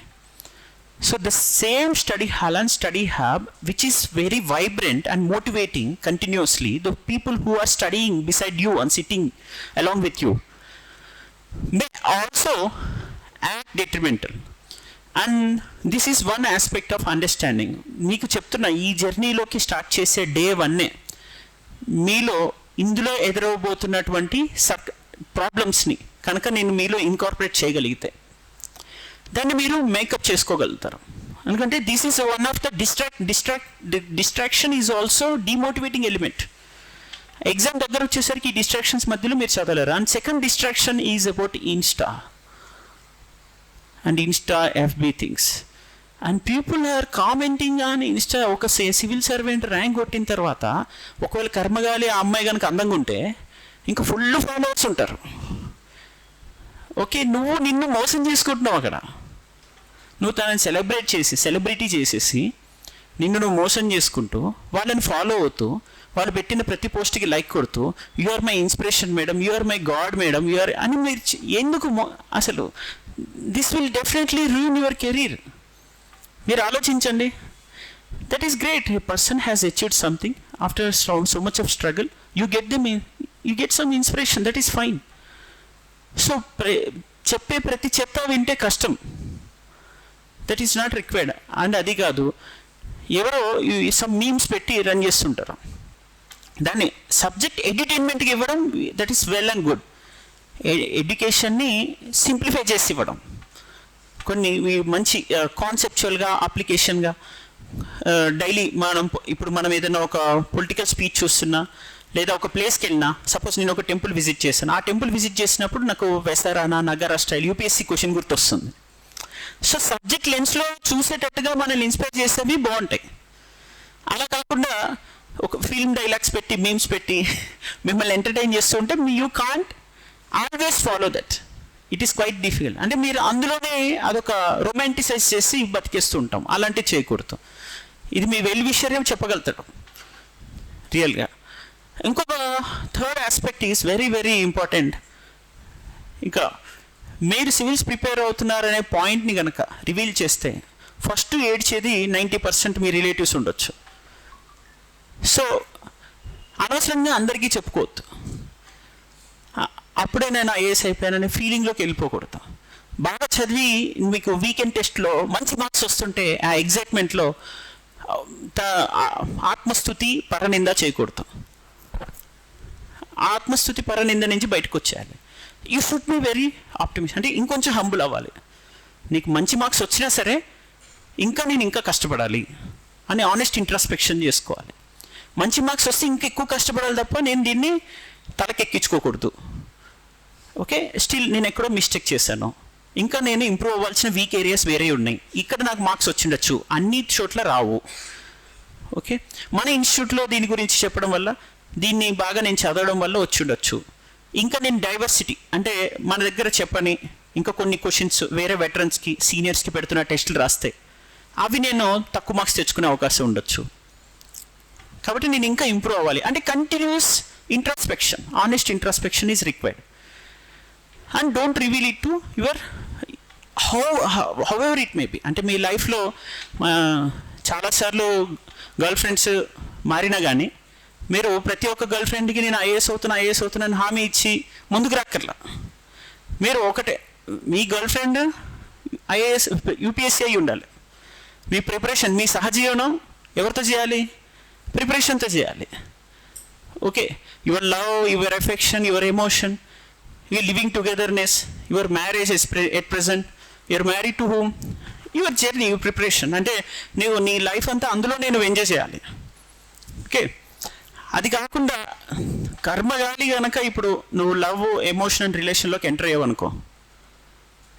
So the same study hall and study hub which is very vibrant and motivating continuously, the people who are studying beside you and sitting along with you may also act detrimental. And this is one aspect of understanding. మీకు చెప్తున్న ఈ జర్నీలోకి start చేసే day 1 మీలో ఇందులో ఎదురవబోతున్నటువంటి ప్రాబ్లమ్స్ని కనుక నేను మీలో ఇన్కార్పొరేట్ చేయగలిగితే దాన్ని మీరు మేకప్ చేసుకోగలుగుతారు. ఎందుకంటే this is one of the distraction is also demotivating element. Exam దగ్గర వచ్చేసరికి ఈ డిస్ట్రాక్షన్స్ మధ్యలో మీరు చదవలేరు. And second distraction is about Insta and Insta FB things, and people are commenting on Insta. ఒక సివిల్ సర్వెంట్ ర్యాంక్ కొట్టిన తర్వాత ఒకవేళ కర్మగాలి ఆ అమ్మాయి కనుక అందంగా ఉంటే ఇంకా ఫుల్ ఫాలోవర్స్ ఉంటారు. ఓకే, నువ్వు నిన్ను మోసం చేసుకుంటున్నావు అక్కడ. నువ్వు తనని సెలబ్రిటీ చేసేసి నిన్ను నువ్వు మోసం చేసుకుంటూ వాళ్ళని ఫాలో అవుతూ వాళ్ళు పెట్టిన ప్రతి పోస్ట్కి లైక్ కొడుతూ you are my inspiration madam, you are my god madam, you are అని మీరు ఎందుకు అసలు this will definitely ruin your career. మీరు ఆలోచించండి. That is great. A person has achieved something after so much of struggle, you get some inspiration, that is fine. So చెప్పే ప్రతి చెత్త వింటే కష్టం, that is not required. And అది కాదు, ఎవరో సమ్ మీమ్స్ పెట్టి రన్ చేస్తుంటారు, దాన్ని సబ్జెక్ట్ ఎంటర్టైన్మెంట్కి ఇవ్వడం, that is well and good. ఎడ్యుకేషన్ని సింప్లిఫై చేసి ఇవ్వడం, కొన్ని మంచి కాన్సెప్చువల్గా అప్లికేషన్గా డైలీ ఇప్పుడు మనం ఏదైనా ఒక పొలిటికల్ స్పీచ్ చూస్తున్నా లేదా ఒక ప్లేస్కి వెళ్ళినా, సపోజ్ నేను ఒక టెంపుల్ విజిట్ చేశాను, ఆ టెంపుల్ విజిట్ చేసినప్పుడు నాకు వెసరానా నగరా స్టైల్ యూపీఎస్సీ క్వశ్చన్ గుర్తొస్తుంది. సో సబ్జెక్ట్ లెన్స్లో చూసేటట్టుగా మనల్ని ఇన్స్పైర్ చేసేవి బాగుంటాయి. అలా కాకుండా ఒక ఫిల్మ్ డైలాగ్స్ పెట్టి మీమ్స్ పెట్టి మిమ్మల్ని ఎంటర్టైన్ చేస్తుంటే you can't always follow that. It is quite difficult. అంటే మీరు అందులోనే అదొక రొమాంటిసైజ్ చేసి బతికేస్తూ ఉంటాం. అలాంటివి చేయకూడదు. ఇది మీ వెల్ విషయం చెప్పగలుగుతాడు రియల్గా. ఇంకొక third aspect is very very important. ఇంకా మీరు సివిల్స్ ప్రిపేర్ అవుతున్నారనే పాయింట్ని కనుక రివీల్ చేస్తే ఫస్ట్ ఏడ్చేది 90% మీ రిలేటివ్స్ ఉండొచ్చు. సో అనవసరంగా అందరికీ చెప్పుకోవద్దు. అప్పుడే నేను ఐఏఎస్ అయిపోయాననే ఫీలింగ్లోకి వెళ్ళిపోకూడదు. బాగా చదివి మీకు వీకెండ్ టెస్ట్లో మంచి మార్క్స్ వస్తుంటే ఆ ఎగ్జైట్మెంట్లో ఆత్మస్థుతి పరనింద చేయకూడదు. ఆత్మస్థుతి పరనింద నుంచి బయటకు వచ్చేయాలి. You should be very optimist. అంటే ఇంకొంచెం హంబుల్ అవ్వాలి. నీకు మంచి మార్క్స్ వచ్చినా సరే నేను ఇంకా కష్టపడాలి అని ఆనెస్ట్ ఇంట్రాస్పెక్షన్ చేసుకోవాలి. మంచి మార్క్స్ వస్తే ఇంకా ఎక్కువ కష్టపడాలి తప్ప నేను దీన్ని తలకెక్కించుకోకూడదు. ఓకే, స్టిల్ నేను ఎక్కడో మిస్టేక్ చేశాను, ఇంకా నేను ఇంప్రూవ్ అవ్వాల్సిన వీక్ ఏరియాస్ వేరే ఉన్నాయి, ఇక్కడ నాకు మార్క్స్ వచ్చిండొచ్చు, అన్ని చోట్ల రావు. ఓకే, మన ఇన్స్టిట్యూట్లో దీని గురించి చెప్పడం వల్ల దీన్ని బాగా నేను చదవడం వల్ల వచ్చి ఉండొచ్చు. ఇంకా నేను డైవర్సిటీ అంటే మన దగ్గర చెప్పని ఇంకా కొన్ని క్వశ్చన్స్ వేరే వెటరన్స్కి సీనియర్స్కి పెడుతున్న టెస్టులు రాస్తే అవి నేను తక్కువ మార్క్స్ తెచ్చుకునే అవకాశం ఉండొచ్చు. కాబట్టి నేను ఇంకా ఇంప్రూవ్ అవ్వాలి. అంటే continuous introspection, honest introspection is required. And don't reveal it to your how ever it may be. అంటే మీ లైఫ్లో చాలాసార్లు గర్ల్ ఫ్రెండ్స్ మారినా కానీ మీరు ప్రతి ఒక్క గర్ల్ ఫ్రెండ్కి నేను ఐఏఎస్ అవుతున్నాను హామీ ఇచ్చి ముందుకు రాక్కర్లా. మీరు ఒకటే, మీ గర్ల్ ఫ్రెండ్ ఐఏఎస్ యూపీఎస్సీ అయి ఉండాలి. మీ ప్రిపరేషన్, మీ సహజీవనం ఎవరితో చేయాలి? ప్రిపరేషన్తో చేయాలి. Okay, your love, your affection, your emotion, your living togetherness, your marriage at present, your married to home, your journey, your preparation. అంటే నువ్వు నీ లైఫ్ అంతా అందులో నేను ఎంజాయ్ చేయాలి. ఓకే, అది కాకుండా కర్మగాలి కనుక ఇప్పుడు నువ్వు లవ్, ఎమోషన్ అండ్ రిలేషన్లోకి ఎంటర్ అయ్యావనుకో,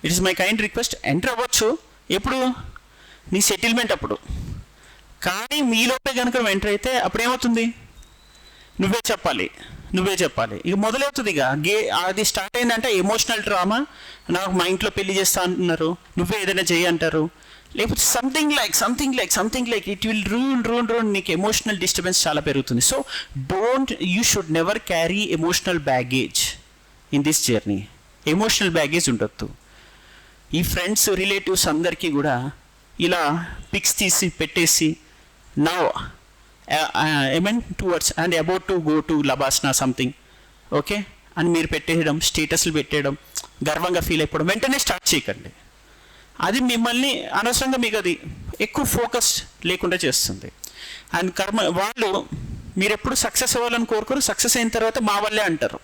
it is my kind request, enter అవ్వచ్చు ఎప్పుడు? నీ సెటిల్మెంట్ అప్పుడు. కానీ మీలోపే కనుక నువ్వు ఎంటర్ అయితే అప్పుడేమవుతుంది? నువ్వే చెప్పాలి. ఇక మొదలవుతుంది. ఇక అది స్టార్ట్ అయిందంటే ఎమోషనల్ డ్రామా. నాకు మా ఇంట్లో పెళ్లి చేస్తా అంటున్నారు, నువ్వే ఏదైనా చేయి అంటారు, లేకపోతే something like it will ruin. నీకు ఎమోషనల్ డిస్టర్బెన్స్ చాలా పెరుగుతుంది. So you should never carry emotional baggage in this journey. Emotional baggage ఉండొద్దు. ఈ ఫ్రెండ్స్, రిలేటివ్స్ అందరికీ కూడా ఇలా పిక్స్ తీసి పెట్టేసి now towards and about to go to LBSNAA something, okay అని మీరు పెట్టేయడం, స్టేటస్లు పెట్టేయడం, గర్వంగా ఫీల్ అయిపోవడం వెంటనే స్టార్ట్ చేయకండి. అది మిమ్మల్ని అనవసరంగా మీకు అది ఎక్కువ ఫోకస్ లేకుండా చేస్తుంది. అండ్ వాళ్ళు మీరు ఎప్పుడు సక్సెస్ అవ్వాలని కోరుకోరు, సక్సెస్ అయిన తర్వాత మా వల్లే అంటారు.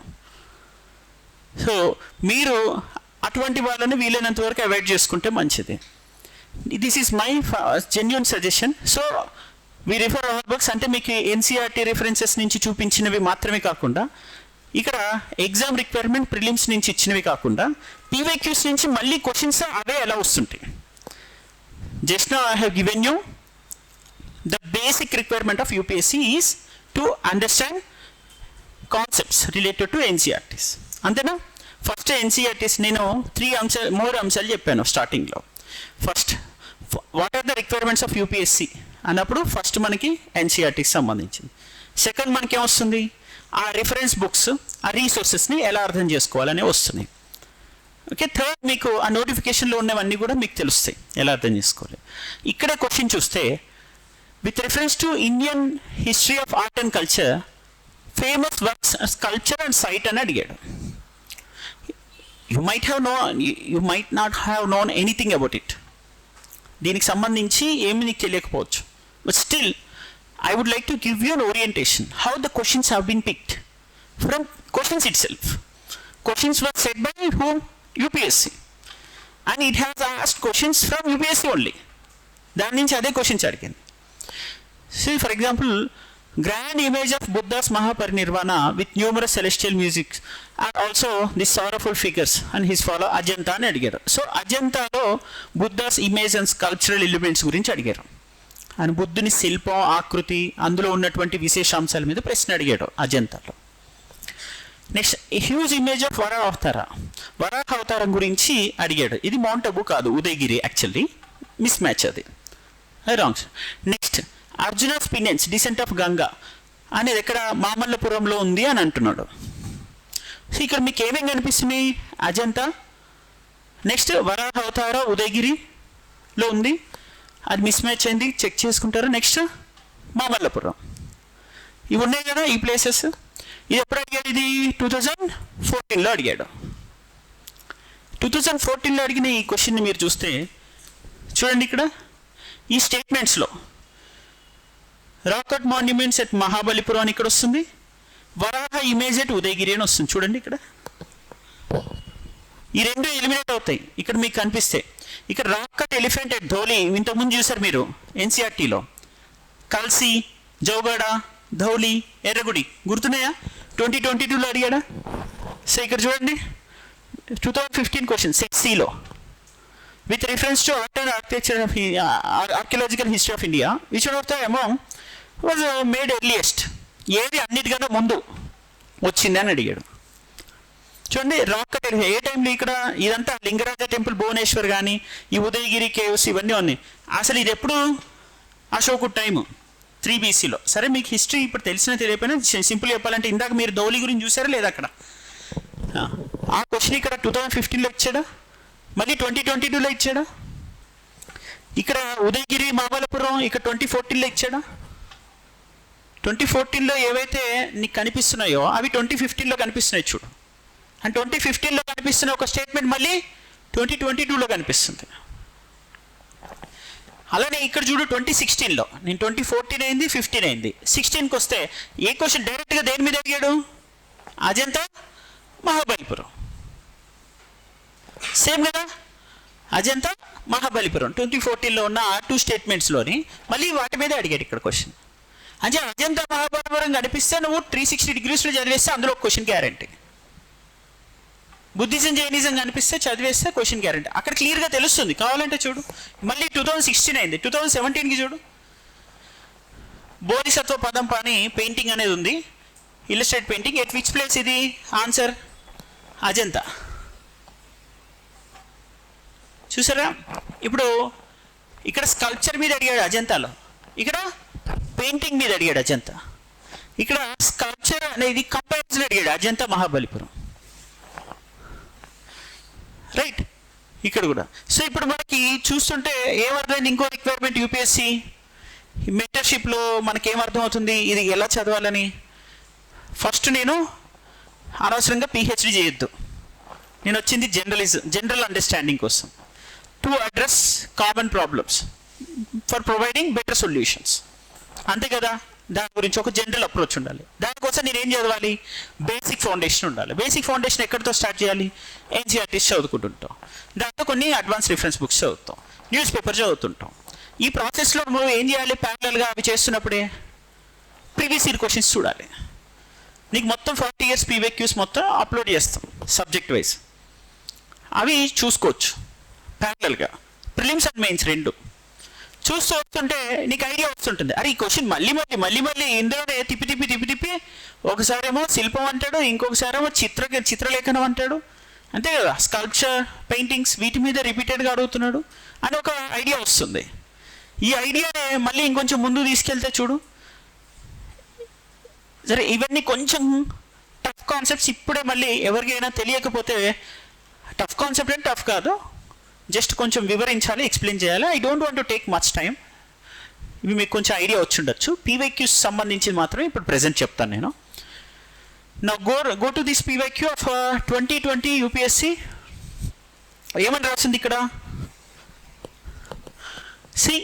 సో మీరు అటువంటి వాళ్ళని వీలైనంత వరకు అవాయిడ్ చేసుకుంటే మంచిది. This is my genuine suggestion. So we refer our books. అంటే మీకు ఎన్సీఆర్టీ రిఫరెన్సెస్ నుంచి చూపించినవి మాత్రమే కాకుండా, ఇక్కడ ఎగ్జామ్ రిక్వైర్మెంట్ ప్రిలిమ్స్ నుంచి ఇచ్చినవి కాకుండా పీవైక్యూస్ నుంచి మళ్ళీ క్వశ్చన్స్ అవే ఎలా వస్తుంటాయి. Just now I have given you the basic requirement of UPSC is to understand concepts related to NCERTs. అంతేనా? ఫస్ట్ ఎన్సీఆర్టీస్ నేను 3 అంశాలు చెప్పాను స్టార్టింగ్లో. First, what are the requirements of UPSC అన్నప్పుడు ఫస్ట్ మనకి ఎన్సీఆర్టీకి సంబంధించింది. సెకండ్ మనకి ఏమొస్తుంది? ఆ రిఫరెన్స్ బుక్స్, ఆ రీసోర్సెస్ని ఎలా అర్థం చేసుకోవాలని వస్తున్నాయి. ఓకే, థర్డ్ మీకు ఆ నోటిఫికేషన్లో ఉన్నవన్నీ కూడా మీకు తెలుస్తాయి ఎలా అర్థం చేసుకోవాలి. ఇక్కడే క్వశ్చన్ చూస్తే, with reference to Indian history of art and culture, famous works culture and site అని అడిగాడు. You might not have known anything about it. దీనికి సంబంధించి ఏమి నీకు తెలియకపోవచ్చు. But still I would like to give you an orientation how the questions have been picked from questions itself. Questions were set by whom? UPSC, and it has asked questions from UPSC only. దాని నుంచి అదే questions అడిగింది. See, for example, grand image of Buddha's Mahaparinirvana with numerous celestial music and also the sorrowful figures and his follower Ajanta అని అడిగారు. So అజంతాలో Buddha's image and sculptural elements గురించి అడిగారు. ఆయన బుద్ధుని శిల్పం, ఆకృతి, అందులో ఉన్నటువంటి విశేషాంశాల మీద ప్రశ్న అడిగాడు అజంతాలో. Next, huge image of Varaha అవతారం గురించి అడిగాడు. ఇది మౌంట్ అబు కాదు, ఉదయగిరి. యాక్చువల్లీ మిస్ మ్యాచ్, అది wrong. Next, Arjuna penance descent of Ganga అనేది ఎక్కడ? మామల్లపురంలో ఉంది అని అంటున్నాడు. సో ఇక్కడ మీకు ఏమేమి కనిపిస్తుంది? అజంతా, నెక్స్ట్ వరాహ అవతార ఉదయగిరిలో ఉంది, అది మిస్ మ్యాచ్ అయింది, చెక్ చేసుకుంటారు. నెక్స్ట్ మామల్లపురం. ఇవి ఉన్నాయి కదా ఈ ప్లేసెస్. ఇది ఎప్పుడు అడిగాడు? ఇది 2014లో అడిగాడు. 2014లో అడిగిన ఈ క్వశ్చన్ని మీరు చూస్తే చూడండి, ఇక్కడ ఈ స్టేట్మెంట్స్లో rock cut monuments at Mahabalipuram అని ఇక్కడ వస్తుంది, వరాహ ఇమేజ్ ఎట్ ఉదయగిరి అని వస్తుంది. చూడండి ఇక్కడ ఈ రెండు ఎలిమినేట్ అవుతాయి ఇక్కడ మీకు కనిపిస్తే. ఇక్కడ rock cut elephant at Dhauli ఇంతకుముందు చూసారు మీరు ఎన్సీఆర్టీలో. కల్సి, జౌగడ, ధౌలి, ఎర్రగుడి గుర్తున్నాయా? 2022లో అడిగాడా? సో ఇక్కడ చూడండి 2015 క్వశ్చన్ సెట్ సిలో, with reference to art and architecture archaeological history of India, which one of the among was made earliest ఏది అన్నిటికన్నా ముందు వచ్చింది అని అడిగాడు. చూడండి రాక్ కట్ ఏ టైంలో ఇక్కడ ఇదంతా లింగరాజ టెంపుల్ భువనేశ్వర్ కానీ ఈ ఉదయగిరి కేవ్స్ ఇవన్నీ ఉన్నాయి. అసలు ఇది ఎప్పుడు అశోకుడు టైము 3 BCలో. సరే మీకు హిస్టరీ ఇప్పుడు తెలిసినా తెలియకపోయినా సింపుల్ చెప్పాలంటే ఇందాక మీరు ధౌలి గురించి చూసారా లేదా అక్కడ ఆ క్వశ్చన్ ఇక్కడ 2015లో ఇచ్చాడా, మళ్ళీ 2022లో ఇచ్చాడా, ఇక్కడ ఉదయగిరి మహాబలపురం ఇక్కడ 2014లో ఇచ్చాడా. 2014లో ఏవైతే నీకు కనిపిస్తున్నాయో అవి 2015లో కనిపిస్తున్నాయి చూడు. అండ్ 2015లో కనిపిస్తున్న ఒక స్టేట్మెంట్ మళ్ళీ 2022లో కనిపిస్తుంది. అలానే ఇక్కడ చూడు 2016లో, నేను 2014 అయింది 15 అయింది 16కి వస్తే ఏ క్వశ్చన్ డైరెక్ట్గా దేని మీద అడిగాడు, అజంతా మహాబలిపురం. సేమ్ కదా, అజంతా మహాబలిపురం 2014లో ఉన్న ఆ 2 స్టేట్మెంట్స్లోని మళ్ళీ వాటి మీద అడిగాడు ఇక్కడ క్వశ్చన్. అంటే అజంతా మహాబలిపురం కనిపిస్తే నువ్వు 360 degreesలో చదివేస్తే అందులో ఒక క్వశ్చన్ గ్యారంటీ. బుద్ధిజం జైనిజం కనిపిస్తే చదివేస్తే క్వశ్చన్ గ్యారంటీ. అక్కడ క్లియర్గా తెలుస్తుంది. కావాలంటే చూడు, మళ్ళీ 2016 అయింది, 2017కి చూడు, బోధిసత్వ పదం పని పెయింటింగ్ అనేది ఉంది, illustrate painting. At which place ఇది ఆన్సర్ అజంతా. చూసారా, ఇప్పుడు ఇక్కడ స్కల్ప్చర్ మీద అడిగాడు అజంతాలో, ఇక్కడ పెయింటింగ్ మీద అడిగాడు అజంతా, ఇక్కడ స్కల్ప్చర్ అనేది కంపారిజన్ అడిగాడు అజంతా మహాబలిపురం. రైట్, ఇక్కడ కూడా. సో ఇప్పుడు మనకి చూస్తుంటే ఏమర్థమైంది, ఇంకో రిక్వైర్మెంట్ యూపీఎస్సి మెంటర్షిప్లో మనకి ఏమర్థం అవుతుంది ఇది ఎలా చదవాలని. ఫస్ట్ నేను అనవసరంగా పిహెచ్డి చేయొద్దు, నేను వచ్చింది జనరల్ అండర్స్టాండింగ్ కోసం, to address common problems for providing better solutions, అంతే కదా. దాని గురించి ఒక జనరల్ అప్రోచ్ ఉండాలి. దానికోసం నేను ఏం చదవాలి, బేసిక్ ఫౌండేషన్ ఉండాలి. బేసిక్ ఫౌండేషన్ ఎక్కడితో స్టార్ట్ చేయాలి, ఎన్సీఆర్టీస్ చదువుకుంటుంటాం, దాంతో కొన్ని అడ్వాన్స్ రిఫరెన్స్ బుక్స్ చదువుతాం, న్యూస్ పేపర్ చదువుతుంటాం. ఈ ప్రాసెస్లో నువ్వు ఏం చేయాలి, ప్యారలల్గా అవి చేస్తున్నప్పుడే ప్రీవియస్ ఇయర్ క్వశ్చన్స్ చూడాలి. నీకు మొత్తం 40 years PYQs మొత్తం అప్లోడ్ చేస్తాం సబ్జెక్ట్ వైజ్, అవి చూసుకోవచ్చు ప్యారలల్గా. ప్రిలిమ్స్ అండ్ మెయిన్స్ రెండు చూస్తూ వస్తుంటే నీకు ఐడియా వస్తుంటుంది, అరే ఈ క్వశ్చన్ మళ్ళీ ఇందులోనే తిప్పి ఒకసారేమో శిల్పం అంటాడు, ఇంకొకసారేమో చిత్రలేఖనం అంటాడు, అంతే కదా, స్కల్ప్చర్ పెయింటింగ్స్ వీటి మీద రిపీటెడ్గా అడుగుతున్నాడు అని ఒక ఐడియా వస్తుంది. ఈ ఐడియానే మళ్ళీ ఇంకొంచెం ముందు తీసుకెళ్తే చూడు, సరే ఇవన్నీ కొంచెం టఫ్ కాన్సెప్ట్స్. ఇప్పుడే మళ్ళీ ఎవరికైనా తెలియకపోతే టఫ్ కాన్సెప్ట్ అంటే టఫ్ కాదు, జస్ట్ కొంచెం వివరించాలి, ఎక్స్ప్లెయిన్ చేయాలి. I don't want to take much time. ఇవి మీకు కొంచెం ఐడియా వచ్చి ఉండొచ్చు. పీవైక్యూస్ సంబంధించి మాత్రం ఇప్పుడు ప్రెజెంట్ చెప్తాను నేను. నా go to this PYQ of 2020 UPSC. ఏమని రాసింది ఇక్కడ, see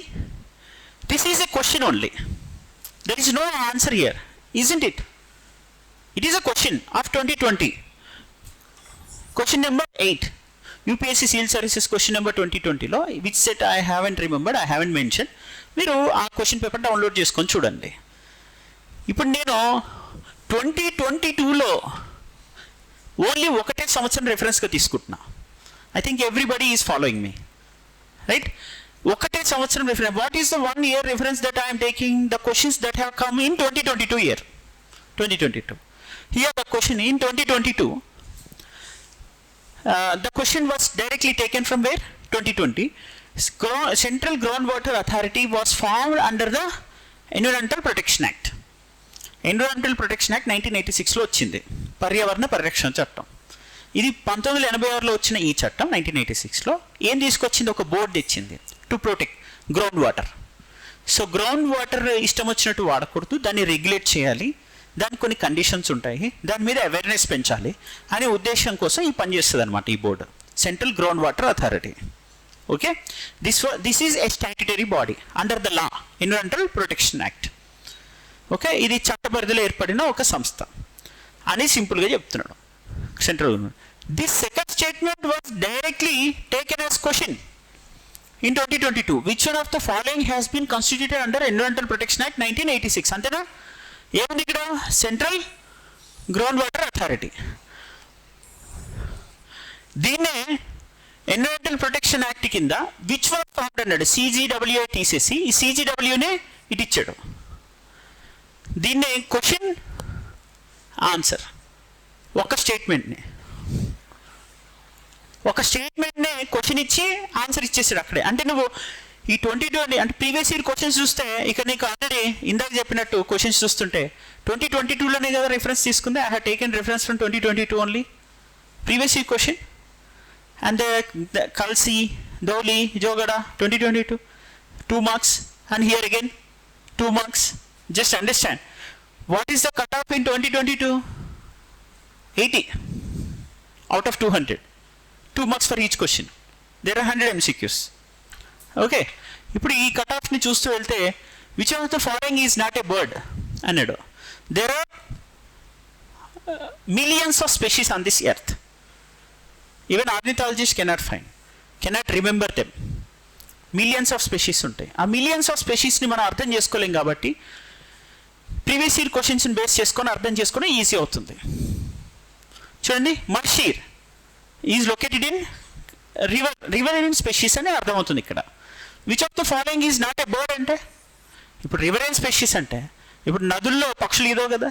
this is a question only, there is no answer here, isn't it? It is a question of 2020. Question number 8. UPSC Civil Services question number 2020లో which set I haven't remembered, I haven't mentioned. మీరు ఆ question paper download చేసుకొని చూడండి. ఇప్పుడు నేను 2022లో only ఒకటే సంవత్సరం రెఫరెన్స్గా తీసుకుంటున్నా. I think everybody is following me, right? ఒకటే సంవత్సరం reference. What is the 1 year reference that I'm taking the questions that have come in 2022 year. 2022. Here the question in 2022, the question was directly taken from where? 2020. Central Groundwater Authority was formed under the Environmental Protection Act. Environmental Protection Act 1986లో వచ్చింది, పర్యావరణ పరిరక్షణ చట్టం. ఇది 1986లో వచ్చిన ఈ చట్టం 1986లో ఏం తీసుకొచ్చింది, ఒక బోర్డు తెచ్చింది to protect ground water. So ground water ఇష్టం వచ్చినట్టు వాడకూడదు, దాన్ని రెగ్యులేట్ చేయాలి, దానికి కొన్ని కండిషన్స్ ఉంటాయి, దాని మీద అవేర్నెస్ పెంచాలి అనే ఉద్దేశం కోసం ఈ పని చేస్తుంది అనమాట ఈ board, central ground water authority. Okay, this is a statutory body under the law environmental protection act. Okay, ఇది చట్ట పరిధిలో ఏర్పడిన ఒక సంస్థ అని సింపుల్గా చెప్తున్నాడు central government. This second statement was directly taken as question in 2022. Which one of the following has been constituted under Environmental Protection Act 1986? అంతేనా? ఏముంది ఇక్కడ? Central ground water authority. దీన్నే ఎన్విరాన్మెంటల్ ప్రొటెక్షన్ యాక్ట్ కింద విచ్ వాజ్ ఫార్మ్డ్ అన్నాడు, CGWA తీసేసి ఈ CGWనే ఇటు ఇచ్చాడు. దీన్నే క్వశ్చన్ ఆన్సర్. ఒక స్టేట్మెంట్ని క్వశ్చన్ ఇచ్చి ఆన్సర్ ఇచ్చేసాడు అక్కడే. అంటే నువ్వు ఈ 2020 అంటే ప్రీవియస్ ఇయర్ క్వశ్చన్స్ చూస్తే ఇక్కడ నీకు ఆల్రెడీ ఇందాక చెప్పినట్టు క్వశ్చన్స్ చూస్తుంటే 2022లోనే కదా రిఫరెన్స్ తీసుకుంది. I have taken reference from 2022 only previous year question. And కల్సి Dhauli జోగడా 2022 2 marks, and here again 2 marks. Just understand, what is the cutoff in 2022? 80 out of 200. 2 marks for each question. There are 100 MCQs. Okay, ఇప్పుడు ఈ కటాఫ్ని చూస్తూ వెళ్తే which of the following is not a bird అన్నాడు. There are millions of species on this earth. Even ornithologist cannot remember them. Millions of species ఉంటాయి. ఆ millions of స్పెషీస్ని మనం అర్థం చేసుకోలేం కాబట్టి ప్రీవియస్ ఇయర్ క్వశ్చన్స్ని బేస్ చేసుకొని అర్థం చేసుకొని ఈజీ అవుతుంది. చూడండి, mahseer is located in riverine species అని అర్థమవుతుంది ఇక్కడ. Which of the following is not a bird అంటే ఇప్పుడు రివరైన్ స్పెషీస్ అంటే ఇప్పుడు నదుల్లో పక్షులు ఈదో కదా.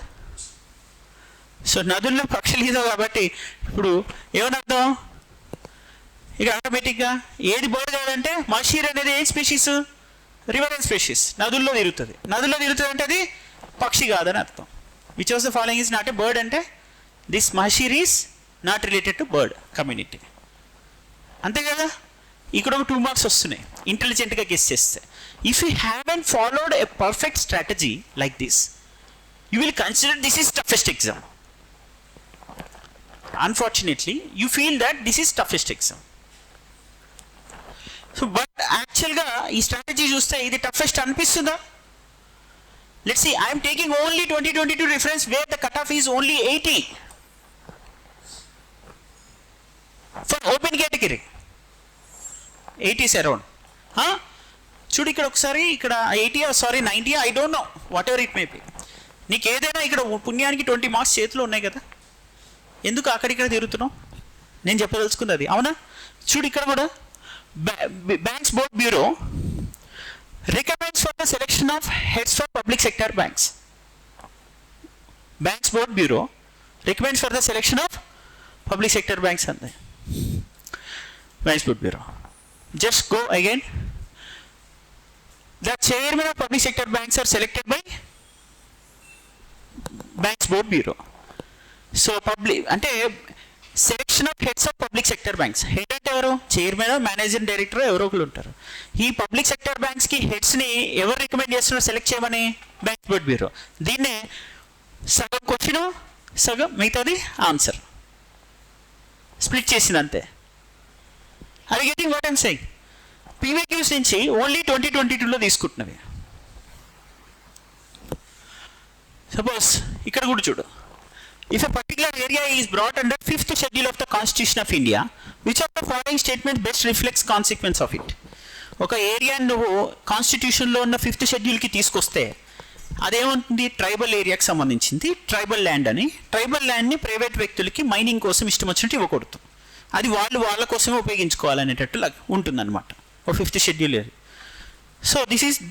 సో నదుల్లో పక్షులు ఈదో కాబట్టి ఇప్పుడు ఏమని అర్థం ఇక ఆటోమేటిక్గా ఏది బర్డ్ కాదంటే మషీర్ అనేది ఏ స్పెషీస్? Riverine species. నదుల్లో తిరుగుతుంది అంటే అది పక్షి కాదని అర్థం. Which of the following is not a bird అంటే this mahseer is not related to bird community. అంతే కదా. ఇక్కడ ఒక 2 marks వస్తున్నాయి ఇంటెలిజెంట్గా గెస్ చేస్తే. If you haven't followed a perfect strategy like this you will consider this is toughest exam. Unfortunately you feel that this is toughest exam. So but యాక్చువల్గా ఈ strategy చూస్తే ఇది టఫెస్ట్ అనిపిస్తుందా? Let's see, I'm taking only 2022 reference wear the cut off is only 80 for open category. 80s around. చూడు ఇక్కడ ఒకసారి, ఇక్కడ 80 90, I don't know, what ever it may be. నీకు ఏదైనా ఇక్కడ పుణ్యానికి 20 marks చేతిలో ఉన్నాయి కదా, ఎందుకు అక్కడిక్కడ తిరుగుతున్నావు? నేను చెప్పదలుచుకుంది అది. అవునా? చూడు ఇక్కడ కూడా banks board bureau recommends for the selection of heads for public sector banks. Banks board bureau recommends for the selection of public sector banks అంతే. Banks board bureau. Just go again. The chairman of public sector banks are selected by banks board bureau. So public అంటే selection of heads of public sector banks. Head అంటే ఎవరు? Chairman, managing director ఎవరో ఒకరు ఉంటారు. ఈ public sector బ్యాంక్స్కి హెడ్స్ని ఎవరు recommend చేస్తున్నారు select చేయమని? Banks board bureau. దీన్నే సగం క్వశ్చన్ సగం మిగతాది ఆన్సర్ స్ప్లిట్ చేసింది అంతే. అది గెటింగ్ వాట్ ఐమ్ సేయింగ్. పీవీక్యూస్ నుంచి ఓన్లీ 2022లో తీసుకుంటున్నవి. సపోజ్ ఇక్కడ కూడా చూడు, if a particular area is brought under 5th schedule of the Constitution of India, which of the following statement best reflects consequence of it? ఒక ఏరియాని నువ్వు కాన్స్టిట్యూషన్లో ఉన్న 5th షెడ్యూల్కి తీసుకొస్తే అదేముంటుంది? ట్రైబల్ ఏరియాకి సంబంధించింది, ట్రైబల్ ల్యాండ్ అని. ట్రైబల్ ల్యాండ్ని ప్రైవేట్ వ్యక్తులకి మైనింగ్ కోసం ఇష్టం వచ్చినట్టు ఇవ్వకూడదు, అది వాళ్ళ కోసమే ఉపయోగించుకోవాలనేటట్టు ఉంటుందన్నమాట ఒక 5th schedule. So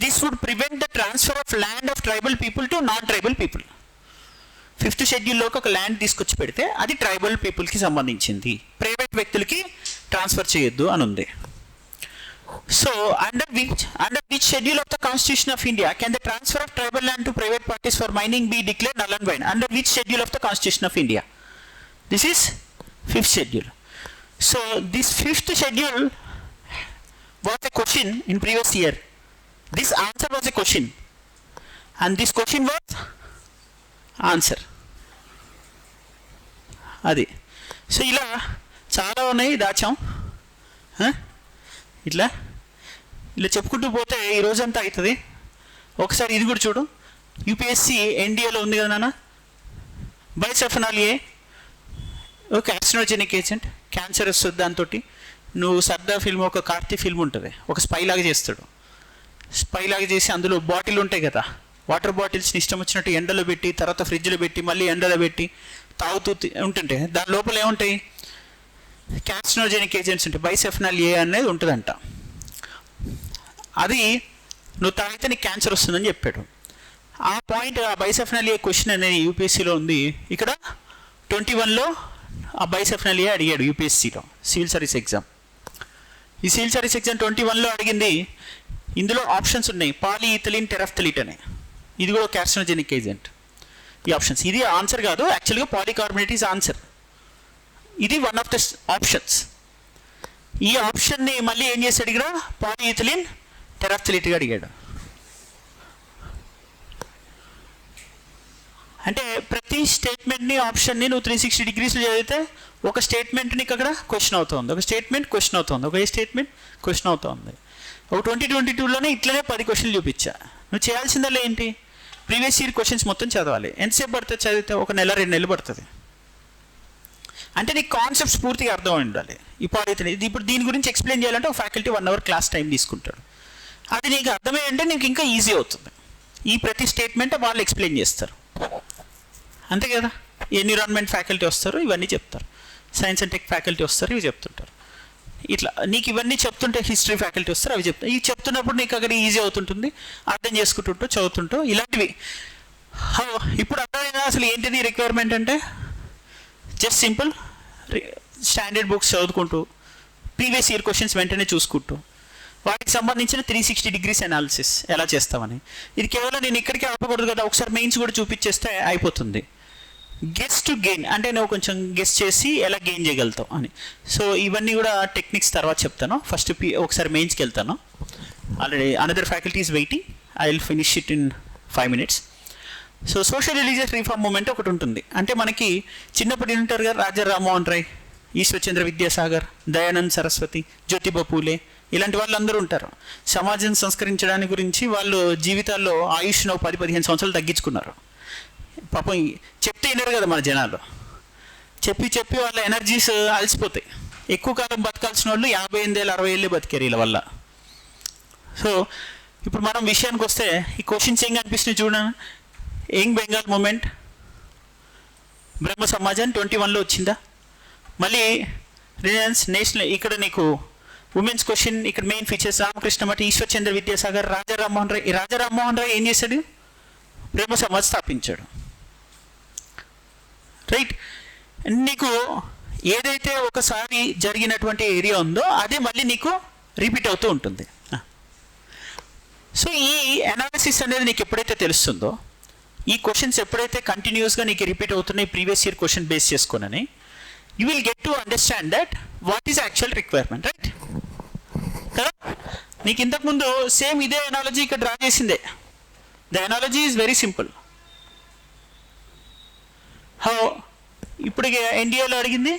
this would prevent the transfer of land of tribal people to non tribal people. 5th షెడ్యూల్లోకి ఒక ల్యాండ్ తీసుకొచ్చి పెడితే అది ట్రైబల్ పీపుల్కి సంబంధించింది, ప్రైవేట్ వ్యక్తులకి ట్రాన్స్ఫర్ చేయొద్దు అని ఉంది. So under which schedule of the constitution of India can the transfer of tribal land to private parties for mining be declared null and void? Under which schedule of the constitution of India? This is 5th schedule. So దిస్ 5th schedule was a question in previous year. This answer was a question and this question was answer. అది. So ఇలా చాలా ఉన్నాయి, దాచాం. ఇట్లా చెప్పుకుంటూ పోతే ఈ రోజంతా అవుతుంది. ఒకసారి ఇది కూడా చూడు. యూపీఎస్సీ ఎన్డీఏలో ఉంది కదా నాన్న, బైసెఫనాల్ ఏ ఒక కార్సినోజెనిక్ ఏజెంట్, క్యాన్సర్ వస్తుంది. దాంతో నువ్వు సర్దా ఫిల్మ్, ఒక కార్తీ ఫిల్మ్ ఉంటుంది, ఒక స్పై లాగా చేస్తాడు. స్పై లాగా చేసి అందులో బాటిల్ ఉంటాయి కదా, వాటర్ బాటిల్స్ని ఇష్టం వచ్చినట్టు ఎండలో పెట్టి, తర్వాత ఫ్రిడ్జ్లో పెట్టి, మళ్ళీ ఎండలో పెట్టి తాగుతూ ఉంటుంటే దాని లోపల ఏముంటాయి? కార్సినోజెనిక్ ఏజెంట్స్ ఉంటాయి. బైసెఫనాల్ ఏ అనేది ఉంటుందంట. అది నువ్వు తాగితే నీకు క్యాన్సర్ వస్తుందని చెప్పాడు. ఆ పాయింట్ ఆ బైసెఫ్నలియా క్వశ్చన్ అనేది యూపీఎస్సీలో ఉంది. ఇక్కడ 21లో ఆ బైసెఫ్నలియా అడిగాడు యూపీఎస్సీలో సివిల్ సర్వీస్ ఎగ్జామ్. ఈ సివిల్ సర్వీస్ ఎగ్జామ్ 21లో అడిగింది. ఇందులో ఆప్షన్స్ ఉన్నాయి, పాలీఇథిలిన్ టెరాఫ్థలిట్ అని. ఇది కూడా కార్సినోజెనిక్ ఏజెంట్. ఈ ఆప్షన్స్, ఇది ఆన్సర్ కాదు యాక్చువల్గా, పాలీకార్బోనేట్ ఈజ్ ఆన్సర్. ఇది వన్ ఆఫ్ ద ఆప్షన్స్. ఈ ఆప్షన్ని మళ్ళీ ఏం చేసి అడిగినా పాలీఇథిలిన్ టెరాఫ్థలిట్గా అడిగాడు. అంటే ప్రతి స్టేట్మెంట్ని ఆప్షన్ని నువ్వు 360 డిగ్రీస్లో చదివితే ఒక స్టేట్మెంట్ నీకు అక్కడ క్వశ్చన్ అవుతుంది, ఒక స్టేట్మెంట్ క్వశ్చన్ అవుతుంది, ఒక స్టేట్మెంట్ క్వశ్చన్ అవుతుంది. ఒక 2022లోనే ఇట్లనే 10 క్వశ్చన్లు చూపించా. నువ్వు చేయాల్సిందల్లా ఏంటి, ప్రీవియస్ ఇయర్ క్వశ్చన్స్ మొత్తం చదవాలి. ఎంతసేపు పడుతుంది చదివితే? ఒక నెల 2 నెలలు పడుతుంది. అంటే నీకు కాన్సెప్ట్స్ పూర్తిగా అర్థం ఉండాలి. ఇది ఇప్పుడు దీని గురించి ఎక్స్ప్లెయిన్ చేయాలంటే ఒక ఫ్యాకల్టీ 1 అవర్ క్లాస్ టైం తీసుకుంటాడు. అది నీకు అర్థమై అంటే నీకు ఇంకా ఈజీ అవుతుంది. ఈ ప్రతి స్టేట్మెంట్ వాళ్ళు ఎక్స్ప్లెయిన్ చేస్తారు, అంతే కదా. ఎన్విరాన్మెంట్ ఫ్యాకల్టీ వస్తారు, ఇవన్నీ చెప్తారు. సైన్స్ అండ్ టెక్ ఫ్యాకల్టీ వస్తారు, ఇవి చెప్తుంటారు. ఇట్లా నీకు ఇవన్నీ చెప్తుంటే హిస్టరీ ఫ్యాకల్టీ వస్తారు, అవి చెప్తారు. ఇవి చెప్తున్నప్పుడు నీకు అక్కడ ఈజీ అవుతుంటుంది, అర్థం చేసుకుంటుంటూ చదువుతుంటూ ఇలాంటివి. ఇప్పుడు అర్థమైనా అసలు ఏంటిది రిక్వైర్మెంట్ అంటే? జస్ట్ సింపుల్ స్టాండర్డ్ బుక్స్ చదువుకుంటూ ప్రీవియస్ ఇయర్ క్వశ్చన్స్ వెంటనే చూసుకుంటూ వాటికి సంబంధించిన 360 డిగ్రీస్ అనాలిసిస్ ఎలా చేస్తామని. ఇది కేవలం నేను ఇక్కడికే ఆపకూడదు కదా, ఒకసారి మెయిన్స్ కూడా చూపించేస్తే అయిపోతుంది. గెస్ టు గెయిన్ అంటే నువ్వు కొంచెం గెస్ చేసి ఎలా గెయిన్ చేయగలుగుతావు అని. సో ఇవన్నీ కూడా టెక్నిక్స్ తర్వాత చెప్తాను. ఫస్ట్ ఒకసారి మెయిన్స్కి వెళ్తాను. Already another faculty is waiting, I will finish it in 5 minutes. So social religious reform movement ఒకటి ఉంటుంది. అంటే మనకి చిన్నప్పటి ఉంటారు కదా, రాజా రామ్మోహన్ రాయ్, ఈశ్వర్చంద్ర విద్యాసాగర్, దయానంద్ సరస్వతి, జ్యోతిబా పూలే, ఇలాంటి వాళ్ళు అందరూ ఉంటారు. సమాజం సంస్కరించడానికి గురించి వాళ్ళు జీవితాల్లో ఆయుష్ను 10-15 సంవత్సరాలు తగ్గించుకున్నారు. పాపం చెప్తే వినరు కదా మన జనాలు. చెప్పి చెప్పి వాళ్ళ ఎనర్జీస్ అలసిపోతాయి. ఎక్కువ కాలం బతకాల్సిన వాళ్ళు 58 ఏళ్ళు 60 ఏళ్ళే బతికారు వీళ్ళ వల్ల. సో ఇప్పుడు మనం విషయానికి వస్తే ఈ క్వశ్చన్స్ ఏం కనిపిస్తున్నాయి చూడండి. యంగ్ బెంగాల్ మూమెంట్, బ్రహ్మ సమాజం 21లో వచ్చిందా. మళ్ళీ రిలయన్స్ నేషనల్, ఇక్కడ నీకు ఉమెన్స్ క్వశ్చన్, ఇక్కడ మెయిన్ ఫీచర్స్ రామకృష్ణ మఠ, ఈశ్వర్చంద్ర విద్యాసాగర్, రాజా రామ్మోహన్ రాయ్. ఈ రాజా రామ్మోహన్ రాయ్ ఏం చేశాడు? బ్రహ్మ సమాజ్ స్థాపించాడు, రైట్. నీకు ఏదైతే ఒకసారి జరిగినటువంటి ఏరియా ఉందో అదే మళ్ళీ నీకు రిపీట్ అవుతూ ఉంటుంది. సో ఈ అనాలిసిస్ అనేది నీకు ఎప్పుడైతే తెలుస్తుందో, ఈ క్వశ్చన్స్ ఎప్పుడైతే కంటిన్యూస్గా నీకు రిపీట్ అవుతున్నాయి ప్రీవియస్ ఇయర్ క్వశ్చన్ బేస్ చేసుకుని, you will get to understand that what is actual requirement, right కదా. నీకు ఇంతకుముందు సేమ్ ఇదే అనాలజీ ఇక్కడ డ్రా చేసిందే. The analogy is very simple. ఇప్పుడు ఎన్డీఏలో అడిగింది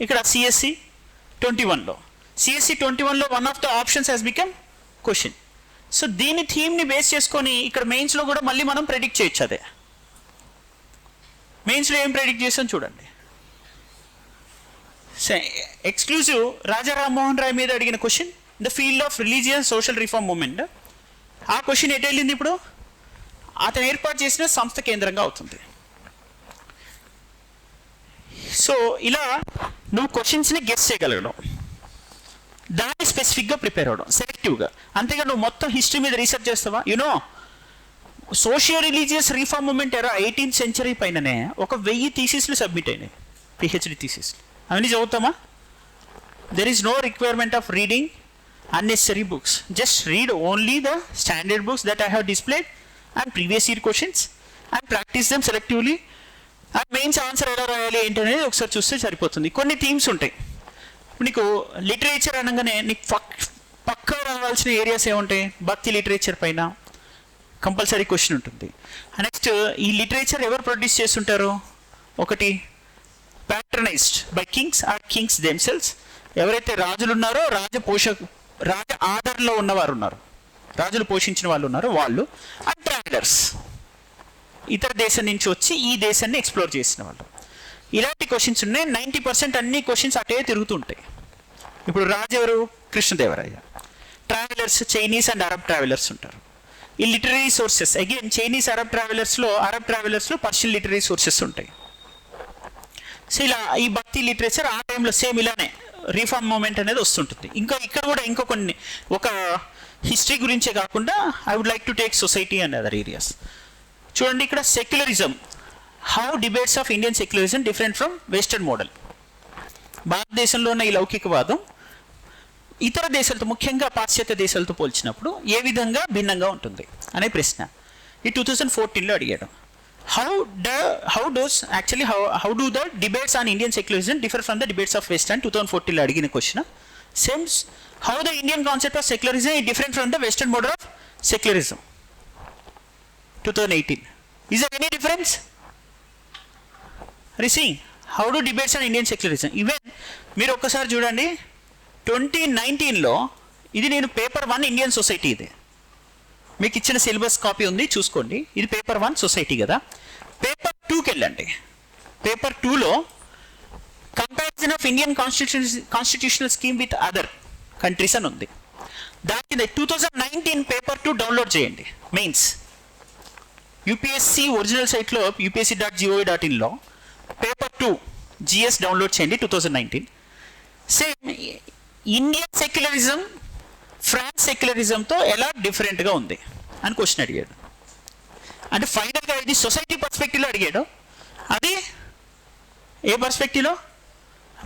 ఇక్కడ సిఎస్సి 21లో. సిఎస్సి 21లో one of the options has become question. So దీని థీమ్ని బేస్ చేసుకొని ఇక్కడ మెయిన్స్లో కూడా మళ్ళీ మనం ప్రెడిక్ట్ చేయొచ్చు. అదే మెయిన్స్లో ఏం ప్రెడిక్ట్ చేసాం చూడండి. ఎక్స్క్లూజివ్ రాజా రామ్మోహన్ రాయ్ మీద అడిగిన question, the field of religious social reform movement. ఆ క్వశ్చన్ ఎటు వెళ్ళింది? ఇప్పుడు అతను ఏర్పాటు చేసిన సంస్థ కేంద్రంగా అవుతుంది. సో ఇలా నువ్వు క్వశ్చన్స్ని గెస్ చేయగలగడం, దాన్ని స్పెసిఫిక్గా ప్రిపేర్ అవ్వడం సెలెక్టివ్గా. అంతేగా నువ్వు మొత్తం హిస్టరీ మీద రీసెర్చ్ చేస్తావా? You know socio religious reform movement era 18th century పైననే 1000 థీసిస్లు సబ్మిట్ అయినాయి, పిహెచ్డి థీసిస్లు. అవన్నీ చదువుతామా? There is no requirement of reading unnecessary books. Just read only the standard books that I have displayed and previous year questions and practice them selectively. And mains answer ఎలా రాయాలి ఏంటి అనేది ఒకసారి చూస్తే సరిపోతుంది. కొన్ని థీమ్స్ ఉంటాయి. నీకు లిటరేచర్ అనగానే నీకు పక్కా రావాల్సిన ఏరియాస్ ఏముంటాయి? భక్తి లిటరేచర్ పైన కంపల్సరీ క్వశ్చన్ ఉంటుంది. నెక్స్ట్ ఈ లిటరేచర్ ఎవరు ప్రొడ్యూస్ చేస్తుంటారు? ఒకటి patronized by kings or kings themselves. ఎవరైతే రాజులు ఉన్నారో రాజ ఆదరణలో ఉన్నవారు ఉన్నారు, రాజులు పోషించిన వాళ్ళు ఉన్నారు వాళ్ళు. అండ్ ట్రావెలర్స్, ఇతర దేశం నుంచి వచ్చి ఈ దేశాన్ని ఎక్స్ప్లోర్ చేసిన వాళ్ళు. ఇలాంటి క్వశ్చన్స్ ఉన్నాయి. 90% అన్ని క్వశ్చన్స్ అటే తిరుగుతుంటాయి. ఇప్పుడు రాజు ఎవరు? Krishnadevaraya. Travellers Chinese and Arab travellers ఉంటారు. ఈ literary sources again Chinese Arab ట్రావెలర్స్లో పర్షియన్ లిటరీ సోర్సెస్ ఉంటాయి. సో ఇలా ఈ భక్తి లిటరేచర్ ఆ టైంలో సేమ్ ఇలానే రీఫార్మ్ మూమెంట్ అనేది వస్తుంటుంది. ఇంకా ఇక్కడ కూడా ఇంకో కొన్ని ఒక హిస్టరీ గురించే కాకుండా I would like to take society and other areas. చూడండి ఇక్కడ secularism, how debates of Indian secularism different from western model. భారతదేశంలో ఉన్న ఈ లౌకికవాదం ఇతర దేశాలతో, ముఖ్యంగా పాశ్చాత్య దేశాలతో పోల్చినప్పుడు ఏ విధంగా భిన్నంగా ఉంటుంది అనే ప్రశ్న ఈ 2014లో అడిగాడు. How do the debates on Indian secularism differ from the debates of western 2014లో అడిగిన question. Same's how the Indian concept of secularism is different from the western model of secularism 2018. Is there any difference? See, how do debates on Indian secularism? Even మీరు ఒక్కసారి చూడండి 2019లో ఇది నేను paper 1 Indian society, ఇది మీకు ఇచ్చిన syllabus copy ఉంది చూసుకోండి. ఇది పేపర్ 1 సొసైటీ కదా. పేపర్ 2కి వెళ్ళండి. పేపర్ 2లో comparison of Indian constitutional scheme with other countries అని ఉంది. దానికి 2019 పేపర్ 2 డౌన్లోడ్ చేయండి. మెయిన్స్ యూపీఎస్సి ఒరిజినల్ సైట్లో upsc.gov.inలో పేపర్ 2 జిఎస్ డౌన్లోడ్ చేయండి 2019. సేమ్ ఇండియన్ సెక్యులరిజం ఫ్రాన్స్ సెక్యులరిజంతో ఎలా డిఫరెంట్గా ఉంది అని క్వశ్చన్ అడిగాడు. అంటే ఫైనల్గా ఇది సొసైటీ పర్స్పెక్టివ్లో అడిగాడు, అది ఏ పర్స్పెక్టివ్లో,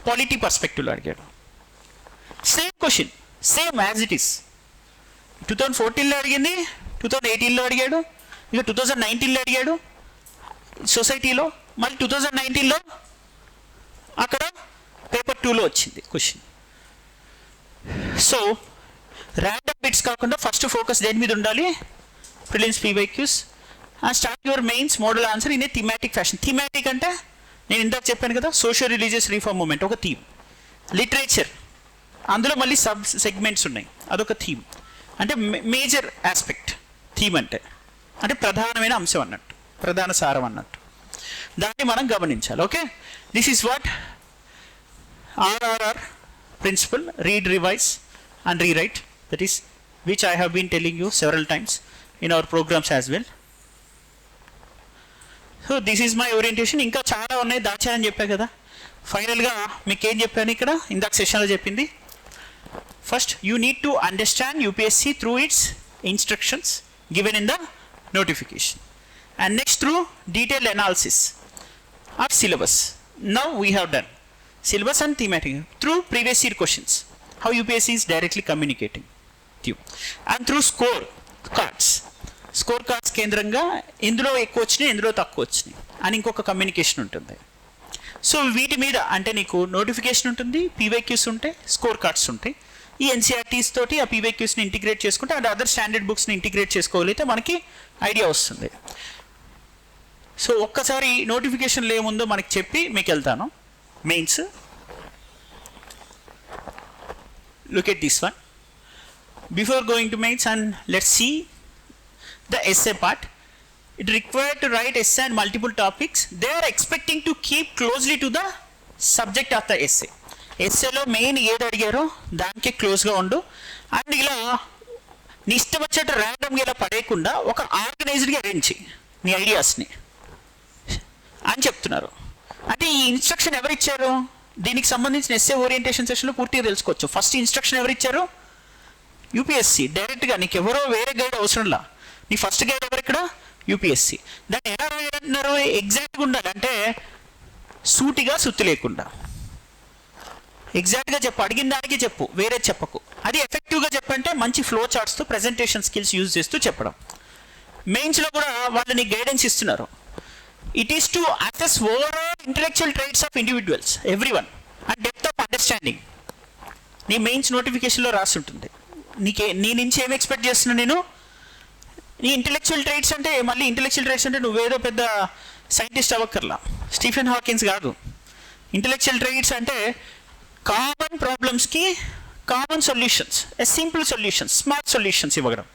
పాలిటీ పర్స్పెక్టివ్లో అడిగాడు. Same question, same as it is. 2014లో అడిగింది, 2018లో అడిగాడు, ఇక 2019లో అడిగాడు సొసైటీలో, మళ్ళీ 2019లో అక్కడ పేపర్ 2లో వచ్చింది క్వశ్చన్. సో ర్యాండమ్ బిట్స్ కాకుండా ఫస్ట్ ఫోకస్ దేని మీద ఉండాలి, prelims PYQs, and start your mains model answer in a thematic fashion. Thematic అంటే నేను ఇందాక చెప్పాను కదా, సోషల్ రిలీజియస్ రీఫార్మ్ మూమెంట్ ఒక థీమ్, లిటరేచర్ అందులో మళ్ళీ సబ్ సెగ్మెంట్స్ ఉన్నాయి, అదొక థీమ్. అంటే మేజర్ ఆస్పెక్ట్ థీమ్ అంటే ప్రధానమైన అంశం అన్నట్టు, ప్రధాన సారం అన్నట్టు, దాన్ని మనం గమనించాలి. Okay, this is what RRR principle, read, revise and rewrite, that is which I have been telling you several times in our programs as well. So this is my orientation. ఇంకా చాలా ఉన్నాయి, దాచానని చెప్పా కదా. ఫైనల్గా మీకు ఏం చెప్పాను ఇక్కడ ఇందాక సెషన్లో చెప్పింది, first you need to understand UPSC through it's instructions given in the notification, and next through detailed analysis of syllabus. Now we have done syllabus and thematic through previous year questions, how UPSC is directly communicating with you, and through score cards కేంద్రంగా ఎందులో ఎక్కువ వచ్చినాయి ఎందులో తక్కువ వచ్చినాయి అని ఇంకొక communication ఉంటుంది. సో వీటి మీద అంటే నీకు నోటిఫికేషన్ ఉంటుంది, పీవైక్యూస్ ఉంటాయి, స్కోర్ కార్డ్స్ ఉంటాయి. ఈ ఎన్సీఆర్టీస్ తోటి ఆ పీవైక్యూస్ని ఇంటిగ్రేట్ చేసుకుంటే అండ్ అదర్ స్టాండర్డ్ బుక్స్ని ఇంటిగ్రేట్ చేసుకోగలిగితే మనకి ఐడియా వస్తుంది. సో ఒక్కసారి నోటిఫికేషన్లు ఏముందో మనకి చెప్పి మీకు వెళ్తాను. Mains, look at this one. Before going to mains, and let's see the essay part. It required to write essay on multiple topics. They are expecting to keep closely to the subject of the essay. ఎస్సేలో main ఏది అడిగారో దానికి క్లోజ్గా ఉండు, and ఇలా నీ ఇష్టం వచ్చేట ర్యాండమ్గా ఇలా పడేయకుండా ఒక ఆర్గనైజ్డ్గా అరేంజ్ చేయి నీ ఐడియాస్ని అని చెప్తున్నారు. అంటే ఈ ఇన్స్ట్రక్షన్ ఎవరిచ్చారు, దీనికి సంబంధించిన ఎస్ఏ ఓరియంటేషన్ సెషన్లో పూర్తిగా తెలుసుకోవచ్చు. ఫస్ట్ ఇన్స్ట్రక్షన్ ఎవరిచ్చారు, యూపీఎస్సీ డైరెక్ట్గా, నీకు ఎవరో వేరే గైడ్ అవసరంలా. నీ ఫస్ట్ గైడ్ ఎవరు ఇక్కడ, యూపీఎస్సీ. దాన్ని ఎలా రాయాలంటున్నారు, ఎగ్జాక్ట్గా ఉండాలి, అంటే సూటిగా సుత్తి లేకుండా ఎగ్జాక్ట్గా చెప్పు, అడిగిన దానికి చెప్పు, వేరే చెప్పకు. అది ఎఫెక్టివ్గా చెప్పంటే మంచి ఫ్లో చార్ట్స్తో ప్రెజెంటేషన్ స్కిల్స్ యూజ్ చేస్తూ చెప్పడం. మెయిన్స్లో కూడా వాళ్ళు నీకు గైడెన్స్ ఇస్తున్నారు. It is to assess overall intellectual traits of individuals everyone and depth of understanding. నీ మెయిన్స్ నోటిఫికేషన్లో రాసి ఉంటుంది. నీ నుంచి ఏం ఎక్స్పెక్ట్ చేస్తున్నా నేను, నీ ఇంటలెక్చువల్ ట్రైట్స్ అంటే మళ్ళీ ఇంటలెక్చువల్ ట్రైట్స్ అంటే నువ్వేదో పెద్ద సైంటిస్ట్ అవ్వక్కర్లా, స్టీఫెన్ హాకిన్స్ కాదు. ఇంటలెక్చువల్ ట్రైట్స్ అంటే కామన్ ప్రాబ్లమ్స్కి common solutions, simple solutions, smart solutions ఇవ్వడం,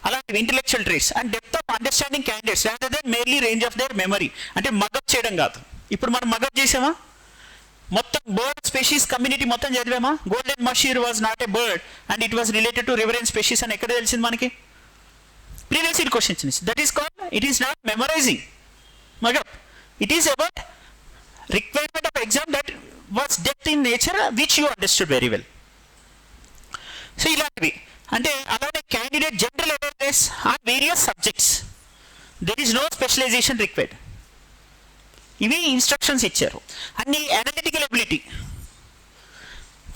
అలాంటివి intellectual traits. And depth of understanding candidates rather than merely range of their memory. అంటే మగప్ చేయడం కాదు. ఇప్పుడు మనం మగప్ చేసామా, మొత్తం బర్డ్ స్పెషీస్ కమ్యూనిటీ మొత్తం చదివామా. Golden mahseer was not a bird and it was related to riverine species అని ఎక్కడ తెలిసింది మనకి, previous year questions. That is called, it is not memorizing mug up, it is about requirement of exam that was depth in nature which you understood very well. So ఇలాంటివి అంటే అలానే candidate general awareness on various subjects, there is no specialization required. ఇవి instructions ఇచ్చారు. అన్ని analytical ability,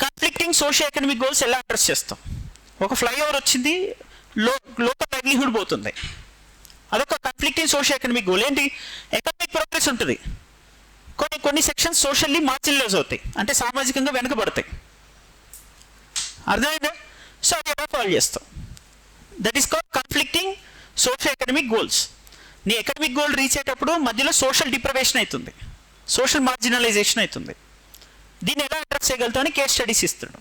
conflicting socio economic goals ఎలా address చేస్తాం. ఒక flyover వచ్చింది, లోకల్ లైవ్లీహుడ్ పోతుంది, అదొక కాన్ఫ్లిక్టింగ్ సోషియో ఎకనామిక్ గోల్. ఏంటి, ఎకనామిక్ ప్రోగ్రెస్ ఉంటుంది, కొన్ని సెక్షన్స్ సోషల్లీ మార్జినలైజ్ అవుతాయి, అంటే సామాజికంగా వెనుకబడతాయి. అర్థమైందా? సో అది ఎలా ఫాలో చేస్తాం, that is called conflicting socio economic goals. నీ ఎకనామిక్ గోల్ రీచ్ అయ్యేటప్పుడు మధ్యలో సోషల్ డిప్రవేషన్ అవుతుంది, సోషల్ మార్జినలైజేషన్ అవుతుంది. దీన్ని ఎలా అడ్రస్ చేయగలుగుతామని కేస్ స్టడీస్ ఇస్తాడు.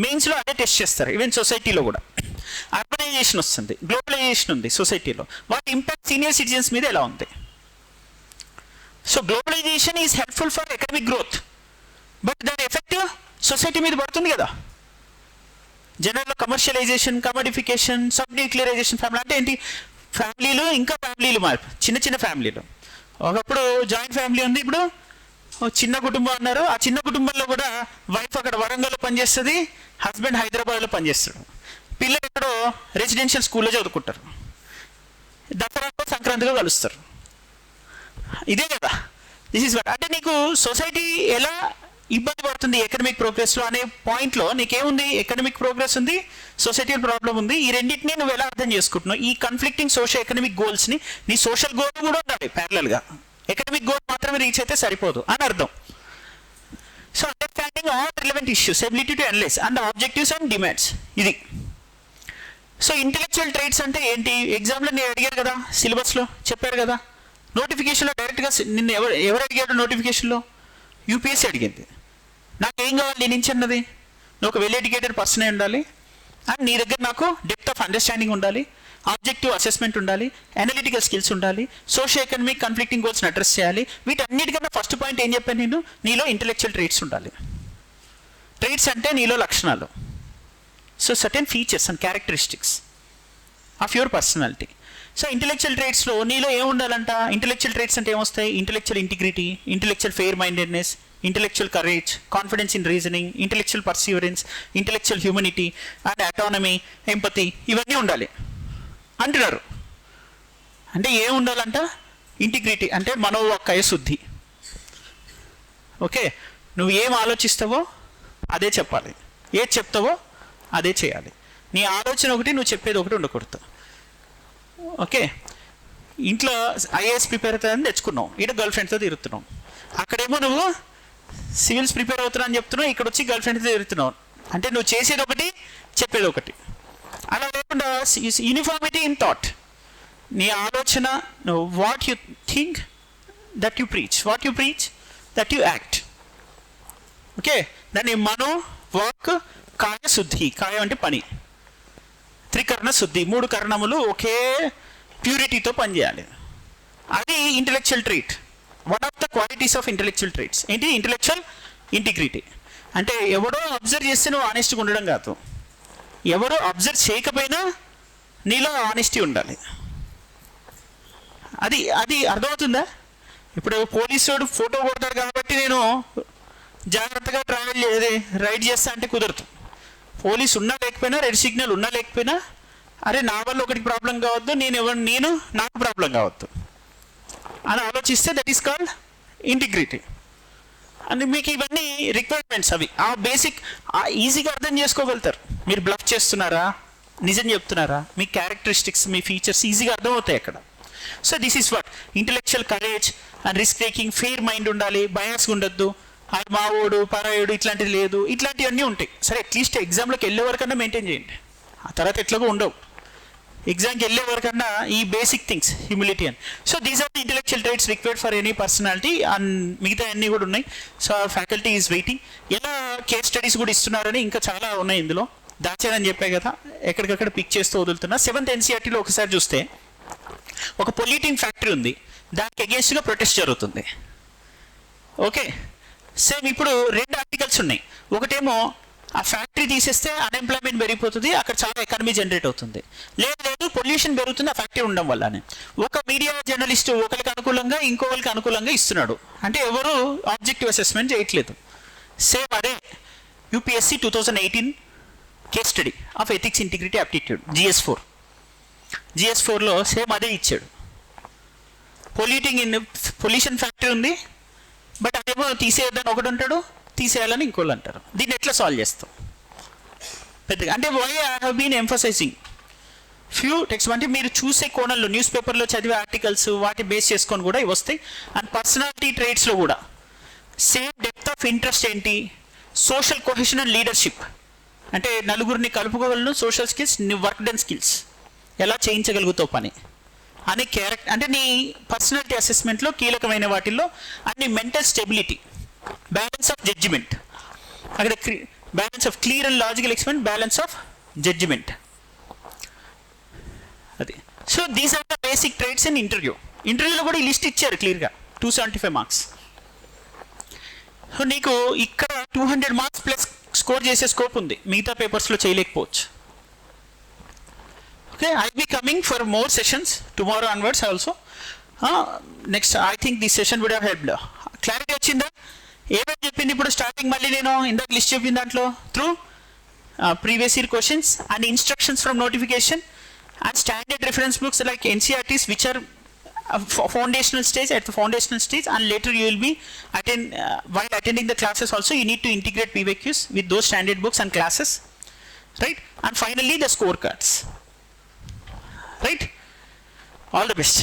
మెయిన్స్లో అదే టెస్ట్ చేస్తారు. ఈవెన్ సొసైటీలో కూడా అర్బనైజేషన్ వస్తుంది, గ్లోబలైజేషన్ ఉంది సొసైటీలో, వాటి ఇంపాక్ట్ సీనియర్ సిటిజన్స్ మీద ఎలా ఉంది. So globalisation is helpful for economic growth, but దాని ఎఫెక్ట్ సొసైటీ మీద పడుతుంది కదా. జనరల్లో commercialisation, commodification, sub nuclearisation, family అంటే ఏంటి, ఫ్యామిలీలు ఇంకా ఫ్యామిలీలు మార్పు, చిన్న చిన్న ఫ్యామిలీలు. ఒకప్పుడు జాయింట్ ఫ్యామిలీ ఉంది, ఇప్పుడు చిన్న కుటుంబం అన్నారు. ఆ చిన్న కుటుంబంలో కూడా వైఫ్ అక్కడ వరంగల్లో పనిచేస్తుంది, హస్బెండ్ హైదరాబాద్లో పనిచేస్తాడు, పిల్లలు ఎక్కడో రెసిడెన్షియల్ స్కూల్లో చదువుకుంటారు, దసరాకో సంక్రాంతిలో కలుస్తారు. ఇదే కదా, దిస్ ఈస్ వాట్. అంటే నీకు సొసైటీ ఎలా ఇబ్బంది పడుతుంది ఎకనామిక్ ప్రోగ్రెస్లో అనే పాయింట్లో నీకేముంది, ఎకనామిక్ ప్రోగ్రెస్ ఉంది, సొసైటీల్ ప్రాబ్లం ఉంది. ఈ రెండింటినీ నువ్వు ఎలా అర్థం చేసుకుంటున్నావు, ఈ కాన్ఫ్లిక్టింగ్ సోషల్ ఎకనామిక్ గోల్స్ని నీ సోషల్ గోల్ కూడా ఉండాలి ప్యారలల్గా, ఎకనామిక్ గోల్ మాత్రమే రీచ్ అయితే సరిపోదు అని అర్థం. So understanding all relevant issues, ability to analyse and objectives and demands, ఇది. సో ఇంటెలెక్చువల్ ట్రైట్స్ అంటే ఏంటి, ఎగ్జామ్లో నేను అడిగారు కదా, సిలబస్లో చెప్పారు కదా, నోటిఫికేషన్లో డైరెక్ట్గా నిన్ను ఎవరు అడిగాడు, నోటిఫికేషన్లో యూపీఎస్సీ అడిగింది. నాకేం కావాలి నీ నుంచి అన్నది, నువ్వు ఒక వెల్ ఎడ్యుకేటెడ్ పర్సన్ అయి ఉండాలి, అండ్ నీ దగ్గర నాకు డెప్త్ ఆఫ్ అండర్స్టాండింగ్ ఉండాలి, ఆబ్జెక్టివ్ అసెస్మెంట్ ఉండాలి, అనలిటికల్ స్కిల్స్ ఉండాలి, సోషియో ఎకనామిక్ కాన్ఫ్లిక్టింగ్ గోల్స్ని అడ్రస్ చేయాలి. వీటన్నిటికన్నా ఫస్ట్ పాయింట్ ఏం చెప్పాను నేను, నీలో ఇంటెలెక్చువల్ ట్రైట్స్ ఉండాలి. ట్రైట్స్ అంటే నీలో లక్షణాలు, so certain features and characteristics of your personality. So intellectual ట్రైట్స్లో నీలో ఏం ఉండాలంట, ఇంటెలెక్చువల్ ట్రైట్స్ అంటే ఏమొస్తాయి, intellectual integrity, intellectual fair mindedness, intellectual courage, confidence in reasoning, intellectual perseverance, intellectual humanity and autonomy, empathy, ఇవన్నీ ఉండాలి అంటున్నారు. అంటే ఏం ఉండాలంట, ఇంటిగ్రిటీ అంటే మనోవాక్కాయ శుద్ధి. ఓకే, నువ్వు ఏం ఆలోచిస్తావో అదే చెప్పాలి, ఏది చెప్తావో అదే చేయాలి. నీ ఆలోచన ఒకటి, నువ్వు చెప్పేది ఒకటి ఉండకూడదు. ఓకే, ఇంట్లో ఐఏఎస్ ప్రిపేర్ అవుతుందని తెచ్చుకున్నావు, ఇక్కడ గర్ల్ ఫ్రెండ్తో తిరుగుతున్నావు, అక్కడేమో నువ్వు సివిల్స్ ప్రిపేర్ అవుతున్నా అని చెప్తున్నావు, ఇక్కడ వచ్చి గర్ల్ ఫ్రెండ్తో తిరుగుతున్నావు. అంటే నువ్వు చేసేది ఒకటి, చెప్పేది ఒకటి. అలా లేకుండా యూనిఫార్మిటీ ఇన్ థాట్, నీ ఆలోచన, నువ్వు what you think that you preach, what you preach that you act. Okay, దాన్ని మనో వాక్ కాయ శుద్ధి, కాయ అంటే పని, త్రికరణ శుద్ధి, 3 కరణములు ఒకే ప్యూరిటీతో పనిచేయాలి. అది intellectual trait, one of the qualities of intellectual traits. ఏంటి, ఇంటెలెక్చువల్ ఇంటిగ్రిటీ. అంటే ఎవడో అబ్జర్వ్ చేస్తే నువ్వు ఆనెస్ట్గా ఉండడం కాదు, ఎవరో అబ్జర్వ్ చేయకపోయినా నీలో ఆనెస్టీ ఉండాలి. అది అది అర్థమవుతుందా? ఇప్పుడు పోలీసు ఫోటో కొడతాడు కాబట్టి నేను జాగ్రత్తగా రైడ్ చేస్తా అంటే కుదరదు. పోలీసు ఉన్నా లేకపోయినా, రెడ్ సిగ్నల్ ఉన్నా లేకపోయినా, అరే నా వల్ల ఒకటికి ప్రాబ్లం కావద్దు, నేను నాకు ప్రాబ్లం కావద్దు అని ఆలోచిస్తే that is called integrity. And మీకు ఇవన్నీ రిక్వైర్మెంట్స్, అవి ఆ బేసిక్ ఈజీగా అర్థం చేసుకోగలుగుతారు. మీరు బ్లఫ్ చేస్తున్నారా, నిజం చెప్తున్నారా, మీ క్యారెక్టరిస్టిక్స్, మీ ఫీచర్స్ ఈజీగా అర్థమవుతాయి అక్కడ. So this is what intellectual courage and risk taking, fair mind ఉండాలి, బయాస్ ఉండొద్దు, అది మావోడు పరాయోడు ఇట్లాంటిది లేదు, ఇట్లాంటివన్నీ ఉంటాయి. సరే అట్లీస్ట్ ఎగ్జామ్లోకి వెళ్ళే వరకన్నా మెయింటైన్ చేయండి, ఆ తర్వాత ఎట్లాగో ఉండవు. ఎగ్జామ్కి వెళ్ళే వరకన్నా ఈ బేసిక్ థింగ్స్, హ్యూమిలిటీ అని. So these are the intellectual traits required for any personality. And మిగతా అన్నీ కూడా ఉన్నాయి. So faculty is waiting. ఎలా కేస్ స్టడీస్ కూడా ఇస్తున్నారని ఇంకా చాలా ఉన్నాయి ఇందులో, దాచానని చెప్పే కదా, ఎక్కడికక్కడ పిక్ చేస్తూ వదులుతున్నా. 7th NCERTలో ఒకసారి చూస్తే ఒక పొల్యూటింగ్ ఫ్యాక్టరీ ఉంది, దానికి అగేన్స్ట్గా ప్రొటెస్ట్ జరుగుతుంది. ఓకే, సేమ్ ఇప్పుడు 2 ఆర్టికల్స్ ఉన్నాయి. ఒకటేమో ఆ ఫ్యాక్టరీ తీసేస్తే అన్ఎంప్లాయ్మెంట్ పెరిగిపోతుంది, అక్కడ చాలా ఎకానమీ జనరేట్ అవుతుంది. లేదు పొల్యూషన్ పెరుగుతుంది ఆ ఫ్యాక్టరీ ఉండడం వల్లనే. ఒక మీడియా జర్నలిస్టు ఒకరికి అనుకూలంగా ఇంకొకరికి అనుకూలంగా ఇస్తున్నాడు. అంటే ఎవరు ఆబ్జెక్టివ్ అసెస్మెంట్ చేయట్లేదు. సేమ్ అదే UPSC 2018 case study of ethics integrity aptitude GS4లో సేమ్ అదే ఇచ్చాడు. పొల్యూషన్ ఫ్యాక్టరీ ఉంది, బట్ అదేమో తీసేయద్దని ఒకటి ఉంటాడు, తీసేయాలని ఇంకోళ్ళు అంటారు. దీన్ని ఎట్లా సాల్వ్ చేస్తాం పెద్దగా? అంటే why I have been emphasising few text, అంటే మీరు చూసే కోణంలో న్యూస్ పేపర్లో చదివే ఆర్టికల్స్ వాటి బేస్ చేసుకొని కూడా ఇవి వస్తాయి. అండ్ పర్సనాలిటీ ట్రేట్స్లో కూడా సేమ్ డెప్త్ ఆఫ్ ఇంట్రెస్ట్ ఏంటి, సోషల్ కొహెషన్ అండ్ లీడర్షిప్, అంటే నలుగురిని కలుపుకోగలను, social skills, work done skills, ఎలా చేయించగలుగుతావు పని అనే క్యారెక్టర్, అంటే నీ పర్సనాలిటీ అసెస్మెంట్లో కీలకమైన వాటిల్లో అన్ని mental stability, balance of judgement, అక్కడ balance of clear and logical experiment, balance of judgement, అది. So these are the basic traits in ఇంటర్వ్యూలో కూడా ఈ లిస్ట్ ఇచ్చారు క్లియర్గా, 275 మార్క్స్. సో నీకు ఇక్కడ 200 మార్క్స్ ప్లస్ స్కోర్ చేసే స్కోప్ ఉంది, మిగతా పేపర్స్లో చేయలేకపోవచ్చు. Okay, I be coming for more sessions tomorrow onwards also. Next I think this session would have helped. Clarity వచ్చిందా? ఏమేమి చెప్పింది ఇప్పుడు స్టార్టింగ్? మళ్ళీ నేను ఇందాక లిస్ట్ చెప్పిన దాంట్లో through previous year questions and instructions from notification and standard reference books like NCERTs, which are foundational stage, at the foundational stage, and later you will be while attending the classes also you need to integrate PYQs with those standard books and classes, right? And finally the scorecards, right? All the best.